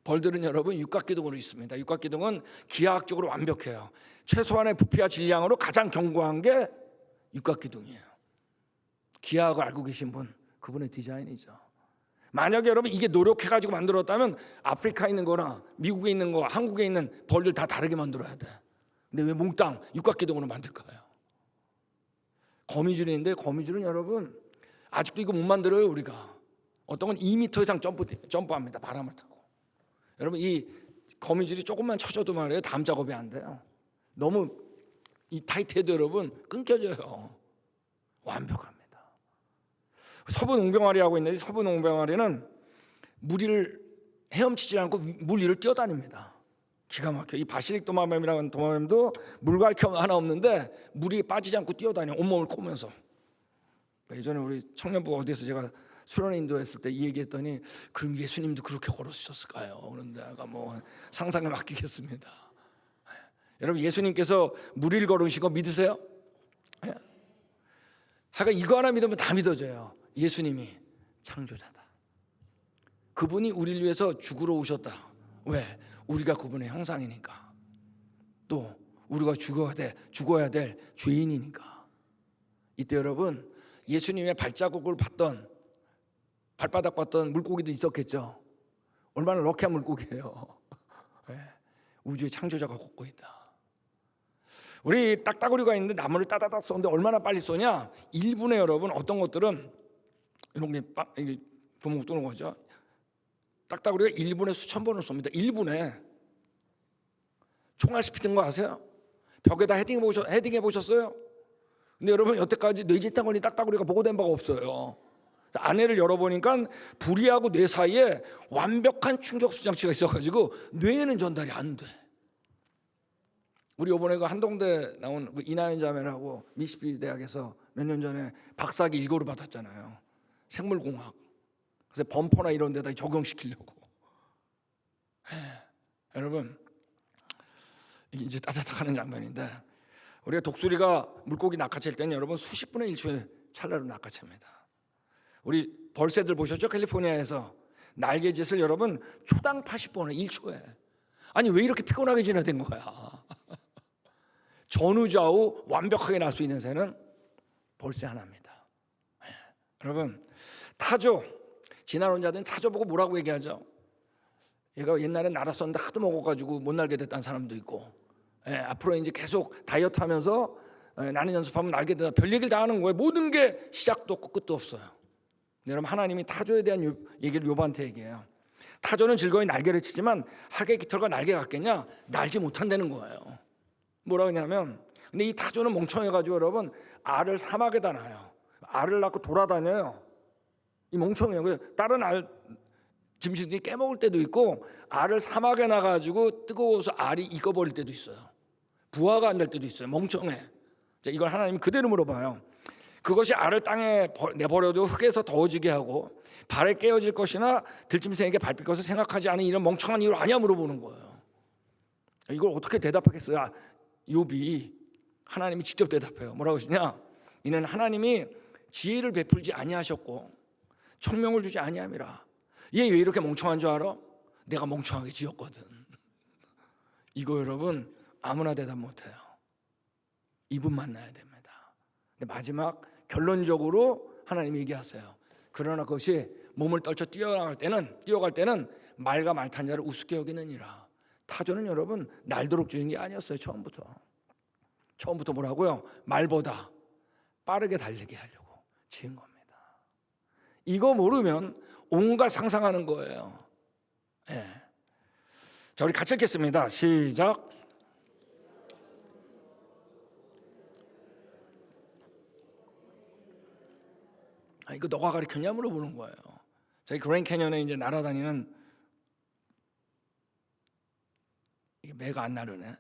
벌들은 여러분 육각기둥으로 있습니다. 육각기둥은 기하학적으로 완벽해요. 최소한의 부피와 질량으로 가장 견고한 게 육각기둥이에요. 기하학을 알고 계신 분, 그분의 디자인이죠. 만약에 여러분 이게 노력해가지고 만들었다면 아프리카에 있는 거나 미국에 있는 거, 한국에 있는 벌들 다 다르게 만들어야 돼. 근데 왜 몽땅 육각기둥으로 만들까요? 거미줄인데 거미줄은 여러분 아직도 이거 못 만들어요. 우리가 어떤 건 2m 이상 점프합니다. 바람을 타고. 여러분 이 거미줄이 조금만 쳐져도 말이에요. 다음 작업이 안 돼요. 너무 이 타이트해도 여러분 끊겨져요. 완벽합니다. 서부농병아리라고 있는데 서부농병아리는 무리를 헤엄치지 않고 물 위를 뛰어다닙니다. 기가 막혀. 이 바시릭 도마뱀이라는 도마뱀도 물갈퀴 하나 없는데 물이 빠지지 않고 뛰어다녀. 온몸을 꼬면서. 예전에 우리 청년부가 어디에서 제가 수련회 인도했을 때 이 얘기했더니 그럼 예수님도 그렇게 걸으셨을까요? 그런데 내가 뭐 상상에 맡기겠습니다. 여러분 예수님께서 무리를 걸으신 거 믿으세요? 하여간 이거 하나 믿으면 다 믿어져요. 예수님이 창조자다. 그분이 우리를 위해서 죽으러 오셨다. 왜? 우리가 그분의 형상이니까. 또 우리가 죽어야 될 죄인이니까. 이때 여러분 예수님의 발자국을 봤던 발바닥 봤던 물고기도 있었겠죠. 얼마나 럭키한 물고기예요. 네. 우주의 창조자가 걷고 있다. 우리 딱따구리가 있는데 나무를 따다닥 쏘는데 얼마나 빨리 쏘냐? 1분에 여러분 어떤 것들은 이런 게 구멍 뚫는 거죠. 딱따구리가 1분에 수천 번을 쏩니다. 1분에. 총알 스피드인 거 아세요? 벽에다 헤딩해 보셨어요? 근데 여러분 여태까지 뇌지탕원이 딱따구리가 보고된 바가 없어요. 안에를 열어보니까 부리하고 뇌 사이에 완벽한 충격수 장치가 있어가지고 뇌에는 전달이 안 돼. 우리 이번에 그 한동대 나온 그 이나연 자매라고 미시시피 대학에서 몇 년 전에 박사학위 일고를 받았잖아요. 생물공학. 그래서 범퍼나 이런 데다 적용시키려고. 여러분 이제 따뜻하는 장면인데 우리가 독수리가 물고기 낚아챌 때는 여러분 수십 분의 1초에 찰나로 낚아챕니다. 우리 벌새들 보셨죠? 캘리포니아에서 날개짓을 여러분 초당 80번에 1초에. 아니 왜 이렇게 피곤하게 지내된 거야? 전후좌우 완벽하게 날 수 있는 새는 벌새 하나입니다. 여러분 타조, 진화론자들은 타조 보고 뭐라고 얘기하죠? 얘가 옛날에 날았었는데 하도 먹어가지고 못 날게 됐다는 사람도 있고, 앞으로 이제 계속 다이어트하면서 나는 연습하면 날게 된다. 별 얘기를 다 하는 거예요. 모든 게 시작도 없고 끝도 없어요. 여러분 하나님이 타조에 대한 얘기를 욥한테 얘기해요. 타조는 즐거이 날개를 치지만 하계 깃털과 날개 같겠냐? 날지 못한다는 거예요. 뭐라고 하냐면 근데 이 타조는 멍청해가지고 여러분 알을 사막에다 놔요. 알을 낳고 돌아다녀요. 이 멍청해요. 다른 알 짐승들이 깨먹을 때도 있고 알을 사막에 놔가지고 뜨거워서 알이 익어버릴 때도 있어요. 부화가 안 될 때도 있어요. 멍청해. 자, 이걸 하나님이 그대로 물어봐요. 그것이 알을 땅에 내버려도 흙에서 더워지게 하고 발에 깨어질 것이나 들짐승에게 밟힐 것을 생각하지 않은 이런 멍청한 이유를 아냐 물어보는 거예요. 이걸 어떻게 대답하겠어요? 욥이 하나님이 직접 대답해요. 뭐라고 하시냐? 이는 하나님이 지혜를 베풀지 아니하셨고 총명을 주지 아니함이라. 얘 왜 이렇게 멍청한 줄 알아? 내가 멍청하게 지었거든. 이거 여러분 아무나 대답 못해요. 이분 만나야 됩니다. 근데 마지막 결론적으로 하나님이 얘기하세요. 그러나 그것이 몸을 떨쳐 뛰어갈 때는 말과 말탄 자를 우습게 여기느니라. 타조는 여러분 날도록 주는 게 아니었어요. 처음부터 뭐라고요? 말보다 빠르게 달리게 하려고 지은 겁니다. 이거 모르면 온갖 상상하는 거예요. 예. 자, 우리 같이 읽겠습니다. 시작. 이거 너가 가르쳤냐 물어보는 거예요. 저희 그랜드 캐년에 이제 날아다니는, 이게 매가 안 나르네.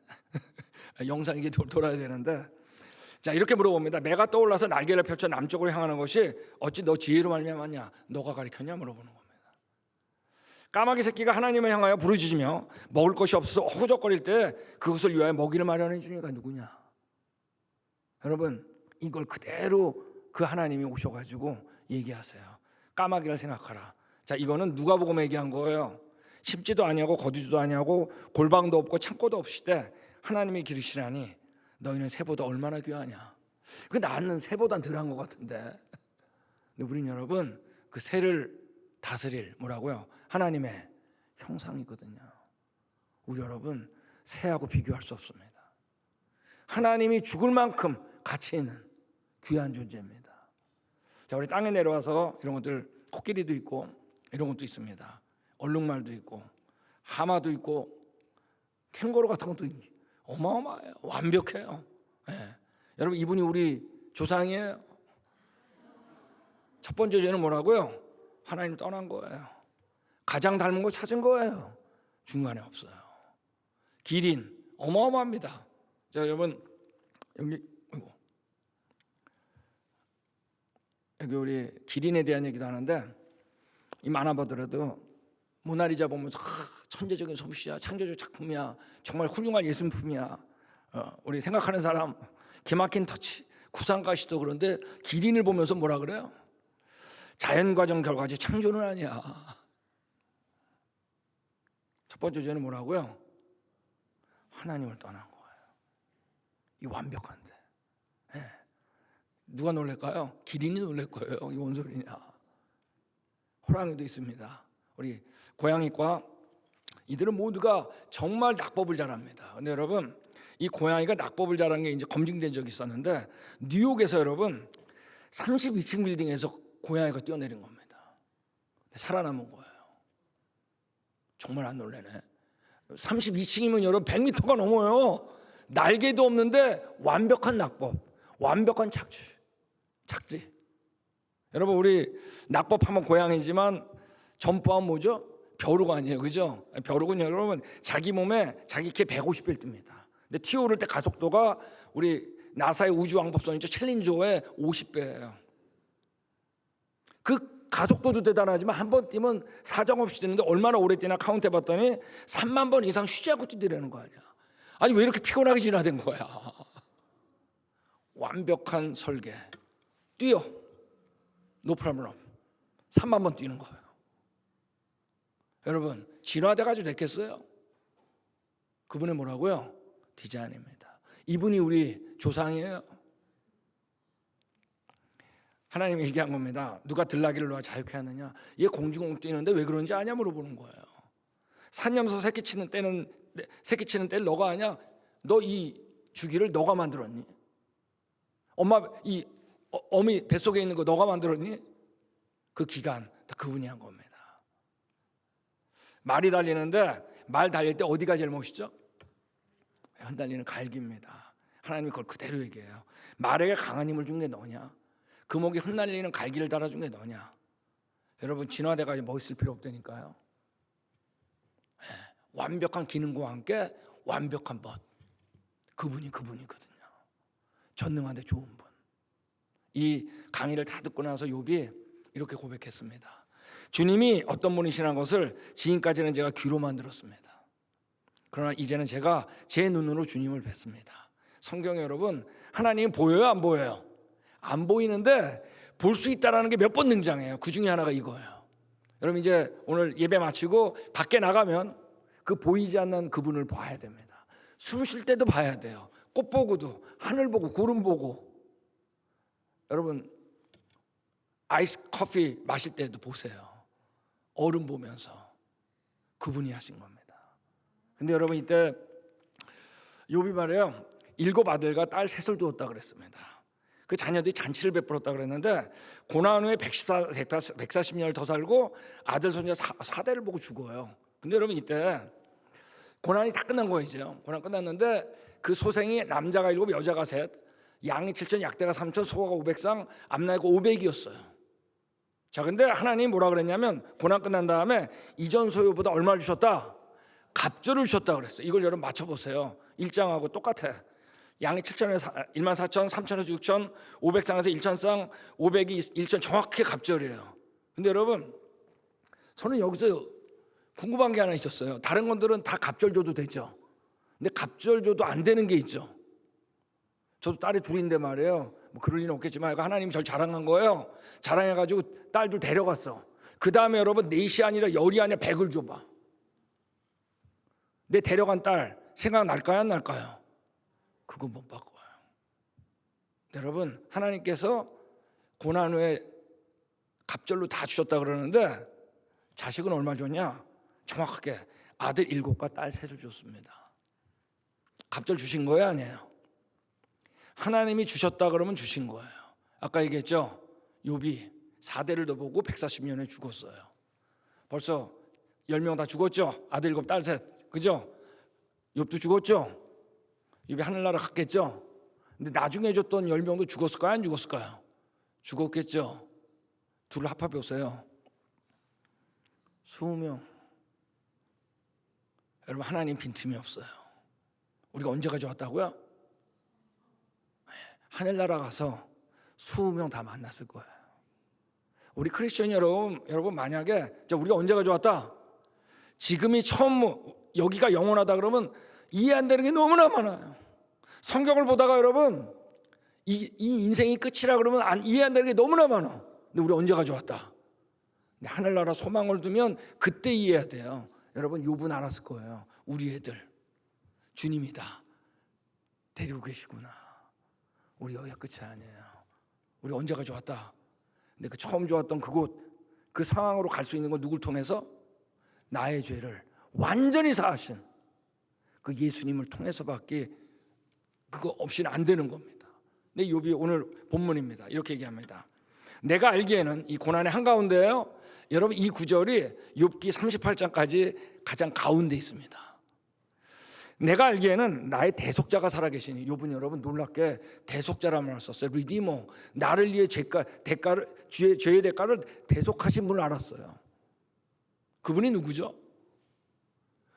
영상 이게 돌아야 되는데, 자, 이렇게 물어봅니다. 매가 떠올라서 날개를 펼쳐 남쪽으로 향하는 것이 어찌 너 지혜로 말미암았냐? 너가 가르쳤냐 물어보는 겁니다. 까마귀 새끼가 하나님을 향하여 부르짖으며 먹을 것이 없어서 허우적거릴 때 그것을 위하여 먹이를 마련해 주니까 누구냐? 여러분, 이걸 그대로 그 하나님이 오셔가지고 얘기하세요. 까마귀를 생각하라. 자, 이거는 누가복음에 얘기한 거예요. 심지도 아니하고 거두지도 아니하고 골방도 없고 창고도 없이되 하나님이 기르시라니 너희는 새보다 얼마나 귀하냐. 그 나는 새보다 덜한 것 같은데. 근데 우린 여러분 그 새를 다스릴 뭐라고요? 하나님의 형상이거든요. 우리 여러분 새하고 비교할 수 없습니다. 하나님이 죽을 만큼 가치 있는 귀한 존재입니다. 자, 우리 땅에 내려와서 이런 것들, 코끼리도 있고 이런 것도 있습니다. 얼룩말도 있고 하마도 있고 캥거루 같은 것도 어마어마해요. 완벽해요. 예. 여러분 이분이 우리 조상이에요. 첫 번째 죄는 뭐라고요? 하나님 떠난 거예요. 가장 닮은 거 찾은 거예요. 중간에 없어요. 기린 어마어마합니다. 자, 여러분 여기 우리 기린에 대한 얘기도 하는데, 이 만화 보더라도 모나리자 보면서 천재적인 솜씨야, 창조적 작품이야, 정말 훌륭한 예술품이야. 우리 생각하는 사람 기막힌 터치, 구상가시도 그런데 기린을 보면서 뭐라 그래요? 자연과정 결과지 창조는 아니야. 첫 번째 죄는 뭐라고요? 하나님을 떠난 거예요. 이 완벽한데. 네. 누가 놀랄까요? 기린이 놀랄 거예요. 이게 뭔 소리냐. 호랑이도 있습니다. 우리 고양이과 이들은 모두가 정말 낙법을 잘합니다. 근데 여러분 이 고양이가 낙법을 잘한 게 이제 검증된 적이 있었는데, 뉴욕에서 여러분 32층 빌딩에서 고양이가 뛰어내린 겁니다. 살아남은 거예요. 정말 안 놀라네. 32층이면 여러분 100m가 넘어요. 날개도 없는데 완벽한 낙법, 완벽한 착지. 여러분 우리 낙법하면 고양이지만 점프하면 뭐죠? 벼룩 아니에요, 그죠? 벼룩은 여러분 자기 몸에 자기 키 150배를 뜹니다. 근데 튀어오를 때 가속도가 우리 나사의 우주왕복선이죠, 챌린저의 50배예요. 그 가속도도 대단하지만 한 번 뛰면 사정없이 뛰는데 얼마나 오래 뛰나 카운트해봤더니 3만 번 이상 쉬지 않고 뛰더라는 거 아니야. 아니 왜 이렇게 피곤하게 진화된 거야? 완벽한 설계. 뛰어. 노 프로블럼. 3만 번 뛰는 거예요. 여러분 진화돼가지고 됐겠어요? 그분이 뭐라고요? 디자인입니다. 이분이 우리 조상이에요. 하나님이 얘기한 겁니다. 누가 들나귀를 놓아 자유케 하느냐? 얘 공중공 뛰는데 왜 그런지 아냐 물어보는 거예요. 산염소 새끼치는 때를 너가 아냐? 너 이 주기를 너가 만들었니? 엄마 이 어미 뱃속에 있는 거 너가 만들었니? 그 기간 다 그분이 한 겁니다. 말이 달리는데 말 달릴 때 어디가 제일 멋있죠? 흩날리는 갈기입니다. 하나님이 그걸 그대로 얘기해요. 말에게 강한 힘을 준 게 너냐? 그 목에 흩날리는 갈기를 달아준 게 너냐? 여러분 진화돼가지고 멋있을 필요 없다니까요. 완벽한 기능과 함께 완벽한 멋. 그분이거든요. 전능한데 좋은 분. 이 강의를 다 듣고 나서 욥이 이렇게 고백했습니다. 주님이 어떤 분이시라는 것을 지금까지는 제가 귀로만 들었습니다. 그러나 이제는 제가 제 눈으로 주님을 뵀습니다. 성경에 여러분 하나님 보여요, 안 보여요? 안 보이는데 볼 수 있다라는 게 몇 번 등장해요. 그 중에 하나가 이거예요. 여러분 이제 오늘 예배 마치고 밖에 나가면 그 보이지 않는 그분을 봐야 됩니다. 숨 쉴 때도 봐야 돼요. 꽃 보고도, 하늘 보고, 구름 보고. 여러분 아이스 커피 마실 때도 보세요. 얼음 보면서 그분이 하신 겁니다. 근데 여러분 이때 욥이 말이에요. 7 아들과 딸 셋을 두었다 그랬습니다. 그 자녀들이 잔치를 베풀었다 그랬는데 고난 후에 140년을 더 살고 아들 손자 4대를 보고 죽어요. 근데 여러분 이때 고난이 다 끝난 거예요. 이제 고난 끝났는데 그 소생이 남자가 7 여자가 3, 양이 7천 약대가 3천 소가 500상 암나이가 500이었어요. 자 근데 하나님이 뭐라 그랬냐면 고난 끝난 다음에 이전 소유보다 얼마를 주셨다? 갑절을 주셨다 그랬어요. 이걸 여러분 맞춰보세요. 1장하고 똑같아. 양이 7천에서 1만 4천, 3천에서 6천, 500쌍에서 1천쌍, 500이 1천 정확히 갑절이에요. 근데 여러분 저는 여기서 궁금한 게 하나 있었어요. 다른 것들은 다 갑절 줘도 되죠. 근데 갑절 줘도 안 되는 게 있죠. 저도 딸이 둘인데 말이에요. 뭐 그럴 리는 없겠지만 하나님이 저를 자랑한 거예요. 자랑해가지고 딸들 데려갔어. 그 다음에 여러분 4시 아니라 10이 아니라 100을 줘봐. 내 데려간 딸 생각날까요 안 날까요? 그거 못 바꿔요. 여러분 하나님께서 고난 후에 갑절로 다 주셨다 그러는데 자식은 얼마 줬냐? 정확하게 아들 7과 딸 3을 줬습니다. 갑절 주신 거예요 아니에요? 하나님이 주셨다 그러면 주신 거예요. 아까 얘기했죠? 욥이 4대를 더 보고 140년에 죽었어요. 벌써 10명 다 죽었죠? 아들 7, 딸 3. 그죠? 욥도 죽었죠? 욥이 하늘나라 갔겠죠? 근데 나중에 줬던 10명도 죽었을까요? 안 죽었을까요? 죽었겠죠? 둘을 합합해 보세요. 20명. 여러분 하나님 빈틈이 없어요. 우리가 언제 가져왔다고요? 하늘나라 가서 20명 다 만났을 거예요. 우리 크리스천 여러분 만약에 우리가 언제 가져왔다? 지금이 처음 여기가 영원하다 그러면 이해 안 되는 게 너무나 많아요. 성경을 보다가 여러분 이 인생이 끝이라 그러면 이해 안 되는 게 너무나 많아. 근데 우리 언제 가져왔다? 근데 하늘나라 소망을 두면 그때 이해해야 돼요. 여러분 욥은 알았을 거예요. 우리 애들 주님이 다 데리고 계시구나. 우리 여기가 끝이 아니에요. 우리 언제 가져왔다? 근데 그 처음 좋았던 그곳 그 상황으로 갈 수 있는 건 누굴 통해서? 나의 죄를 완전히 사하신 그 예수님을 통해서밖에 그거 없이는 안 되는 겁니다. 근데 욥이 오늘 본문입니다. 이렇게 얘기합니다. 내가 알기에는 이 고난의 한가운데요. 여러분 이 구절이 욥기 38장까지 가장 가운데 있습니다. 내가 알기에는 나의 대속자가 살아계시니 욥은 여러분 놀랍게 대속자라는 말을 썼어요. 리디머, 나를 위해 죄의 대가를 대속하신 분을 알았어요. 그분이 누구죠?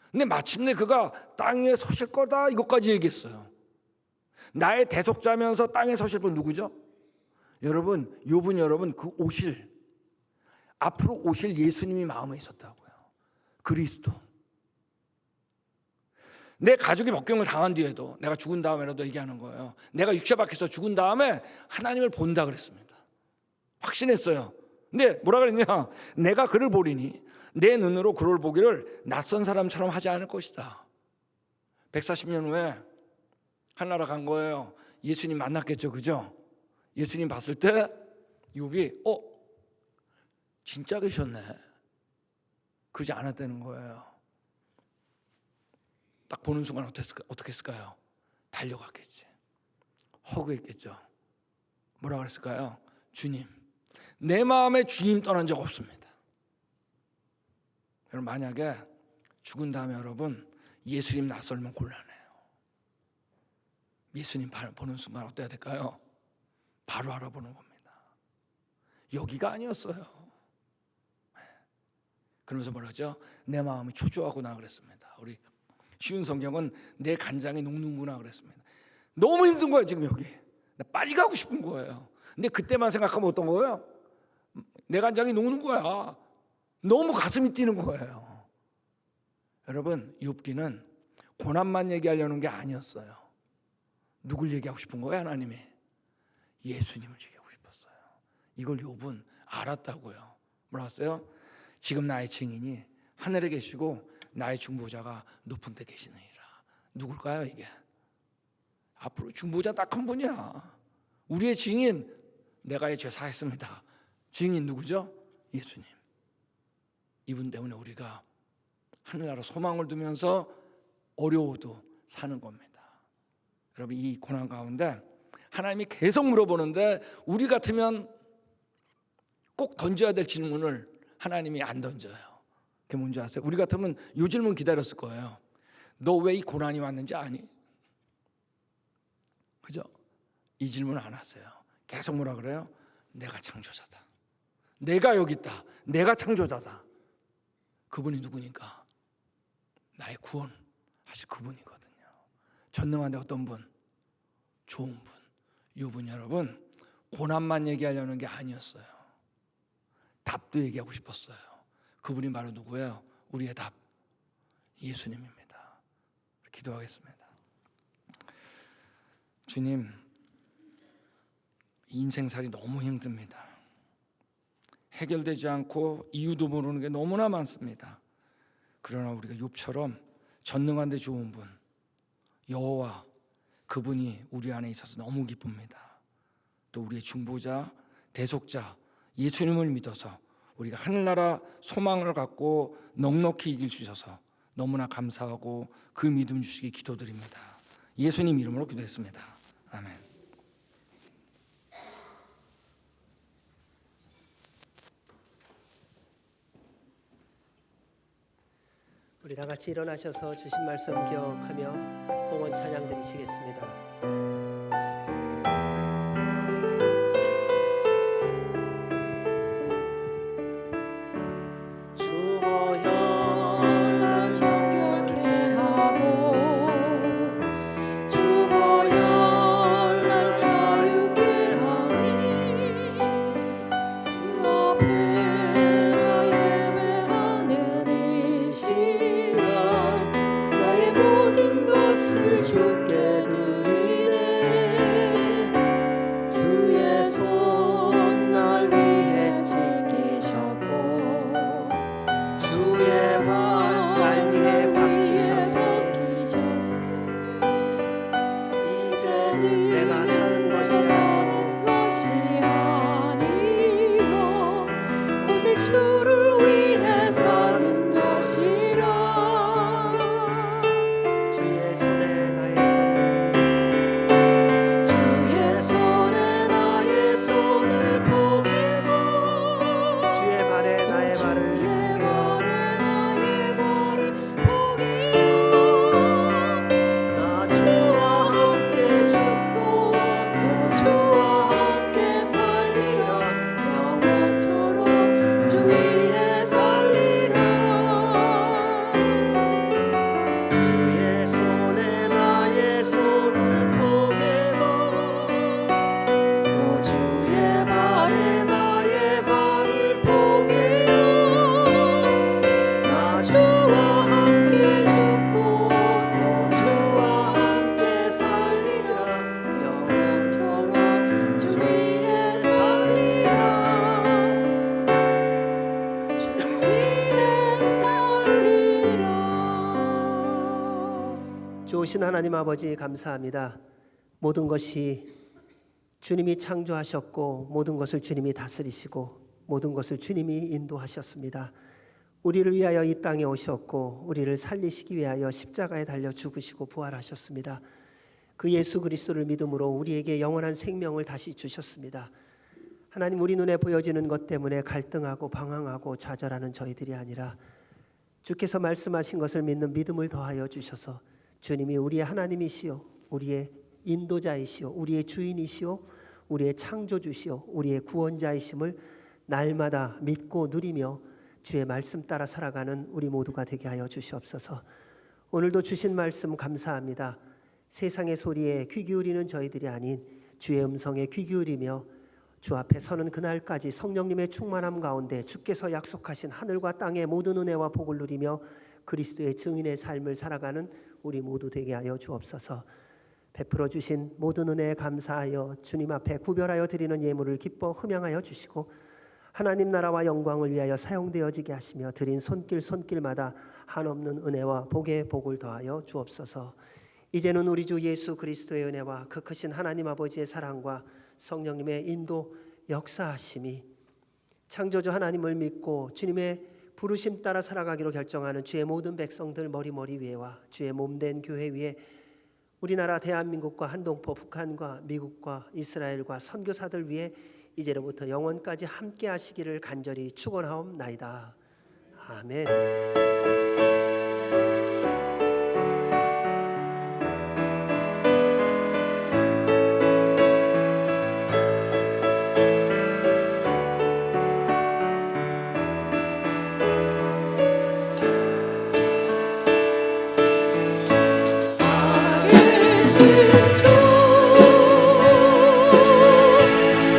근데 마침내 그가 땅에 서실 거다 이것까지 얘기했어요. 나의 대속자면서 땅에 서실 분 누구죠? 여러분 욥은 여러분 그 앞으로 오실 예수님이 마음에 있었다고요. 그리스도. 내 가족이 복경을 당한 뒤에도 내가 죽은 다음에라도 얘기하는 거예요. 내가 육체 밖에서 죽은 다음에 하나님을 본다 그랬습니다. 확신했어요. 근데 뭐라 그랬냐? 내가 그를 보리니 내 눈으로 그를 보기를 낯선 사람처럼 하지 않을 것이다. 140년 후에 하늘나라 간 거예요. 예수님 만났겠죠, 그죠? 예수님 봤을 때 욥이 진짜 계셨네. 그러지 않았다는 거예요. 딱 보는 순간 어떻게 했을까요? 달려갔겠지. 허구했겠죠. 뭐라 그랬을까요? 주님, 내 마음에 주님 떠난 적 없습니다. 여러분 만약에 죽은 다음에 여러분 예수님 낯설면 곤란해요. 예수님 보는 순간 어때야 될까요? 바로 알아보는 겁니다. 여기가 아니었어요. 그러면서 뭐라죠? 내 마음이 초조하구나 그랬습니다. 우리 쉬운 성경은 내 간장이 녹는구나 그랬습니다. 너무 힘든 거예요 지금 여기. 나 빨리 가고 싶은 거예요. 근데 그때만 생각하면 어떤 거예요? 내 간장이 녹는 거야. 너무 가슴이 뛰는 거예요. 여러분 욥기는 고난만 얘기하려는 게 아니었어요. 누굴 얘기하고 싶은 거예요? 하나님이 예수님을 얘기하고 싶었어요. 이걸 욥은 알았다고요. 뭐라고요? 지금 나의 증인이 하늘에 계시고 나의 중보자가 높은 데 계시느니라. 누굴까요 이게? 앞으로 중보자 딱 한 분이야. 우리의 증인, 내가 이 죄 사했습니다. 증인 누구죠? 예수님. 이분 때문에 우리가 하늘나라 소망을 두면서 어려워도 사는 겁니다. 여러분, 이 고난 가운데 하나님이 계속 물어보는데 우리 같으면 꼭 던져야 될 질문을 하나님이 안 던져요. 그게 뭔지 아세요? 우리 같으면 이 질문 기다렸을 거예요. 너 왜 이 고난이 왔는지 아니? 그죠? 이 질문 안 하세요. 계속 뭐라 그래요? 내가 창조자다. 내가 여기 있다. 내가 창조자다. 그분이 누구니까? 나의 구원하실 그분이거든요. 전능한데 어떤 분? 좋은 분. 이분 여러분, 고난만 얘기하려는 게 아니었어요. 답도 얘기하고 싶었어요. 그분이 바로 누구예요? 우리의 답, 예수님입니다. 기도하겠습니다. 주님, 인생살이 너무 힘듭니다. 해결되지 않고 이유도 모르는 게 너무나 많습니다. 그러나 우리가 욥처럼 전능한 데 좋은 분 여호와, 그분이 우리 안에 있어서 너무 기쁩니다. 또 우리의 중보자, 대속자 예수님을 믿어서 우리가 하늘나라 소망을 갖고 넉넉히 이길 수 있어서 너무나 감사하고 그 믿음 주시기 기도드립니다. 예수님 이름으로 기도했습니다. 아멘. 우리 다 같이 일어나셔서 주신 말씀 기억하며 봉헌 찬양 드리시겠습니다. 주보혈날 정결케 하고 주보혈날 자유케 하니 그 앞에 나 예배하는 이 시간 나의 모든 것을 주께 드리네. 주의 손 날 위해 지키셨고 주의 발 날 위해 박히셨으니 이제는 내가 사는 것이 아니요 오직 주를 위해 사는 것이라. 주의 손에 나의 손을 포개고 주의 발에 나의 발을 나 주와 함께 죽고 또 주와 함께 살리라. 영원토록 주 위에 살리라. 주의 손에 나의 손을 포개고 또 주의 발에 나의 발을 포개요. 나 주와 함께 죽고 또 주와 함께 살리라. 영원토록 주 위에 살리라. 주 위에 살리라. 좋으신 하나님 아버지 감사합니다. 모든 것이 주님이 창조하셨고 모든 것을 주님이 다스리시고 모든 것을 주님이 인도하셨습니다. 우리를 위하여 이 땅에 오셨고 우리를 살리시기 위하여 십자가에 달려 죽으시고 부활하셨습니다. 그 예수 그리스도를 믿음으로 우리에게 영원한 생명을 다시 주셨습니다. 하나님, 우리 눈에 보여지는 것 때문에 갈등하고 방황하고 좌절하는 저희들이 아니라 주께서 말씀하신 것을 믿는 믿음을 더하여 주셔서 주님이 우리의 하나님이시요 우리의 인도자이시요 우리의 주인이시요 우리의 창조주시요 우리의 구원자이심을 날마다 믿고 누리며 주의 말씀 따라 살아가는 우리 모두가 되게 하여 주시옵소서. 오늘도 주신 말씀 감사합니다. 세상의 소리에 귀 기울이는 저희들이 아닌 주의 음성에 귀 기울이며 주 앞에 서는 그날까지 성령님의 충만함 가운데 주께서 약속하신 하늘과 땅의 모든 은혜와 복을 누리며 그리스도의 증인의 삶을 살아가는 우리 모두 되게 하여 주옵소서. 베풀어 주신 모든 은혜에 감사하여 주님 앞에 구별하여 드리는 예물을 기뻐 흠양하여 주시고 하나님 나라와 영광을 위하여 사용되어지게 하시며 드린 손길마다 한없는 은혜와 복의 복을 더하여 주옵소서. 이제는 우리 주 예수 그리스도의 은혜와 그 크신 하나님 아버지의 사랑과 성령님의 인도 역사하심이 창조주 하나님을 믿고 주님의 부르심 따라 살아가기로 결정하는 주의 모든 백성들 머리 위에와 주의 몸된 교회 위에 우리나라 대한민국과 한동포 북한과 미국과 이스라엘과 선교사들 위해 이제로부터 영원까지 함께 하시기를 간절히 축원하옵나이다. 아멘.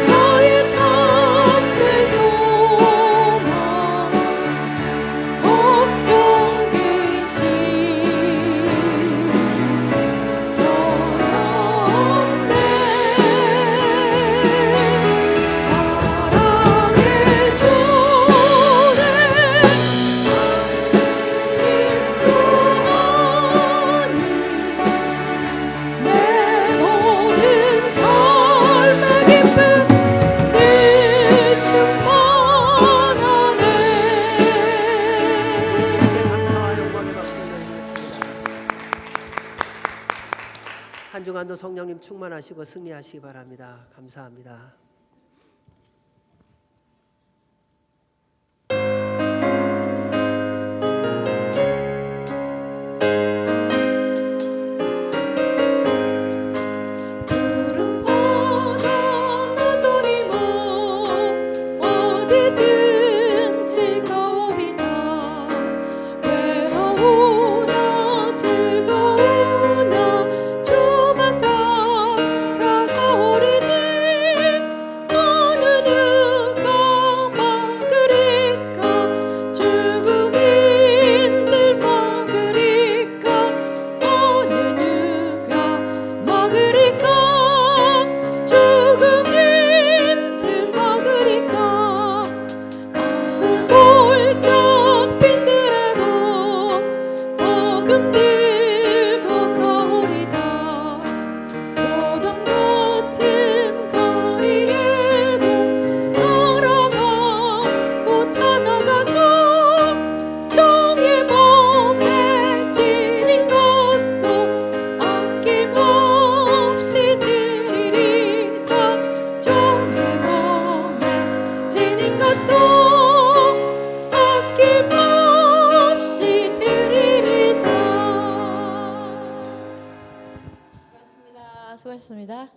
나의 참된 소망 한 주간도 성령님 충만하시고 승리하시기 바랍니다. 감사합니다. 푸른 바다 나서리모 어디든지 가오리다. 외로우나 즐거우나 주만 따라가오리니 어느 누가 막으리까. 죽음인들 막으리까. 어느 누가 막으리까. 죽음인들 막으리까. 굴골짝 빈들에도 복음 들고 가오리다. 소돔 같은 거리에도 사랑하고 찾아가서 종의 몸에 지닌 것도 아낌없이 드리리다. 종의 몸에 지닌 것도 아낌없이 드리리다. 수고하셨습니다. 수고하셨습니다.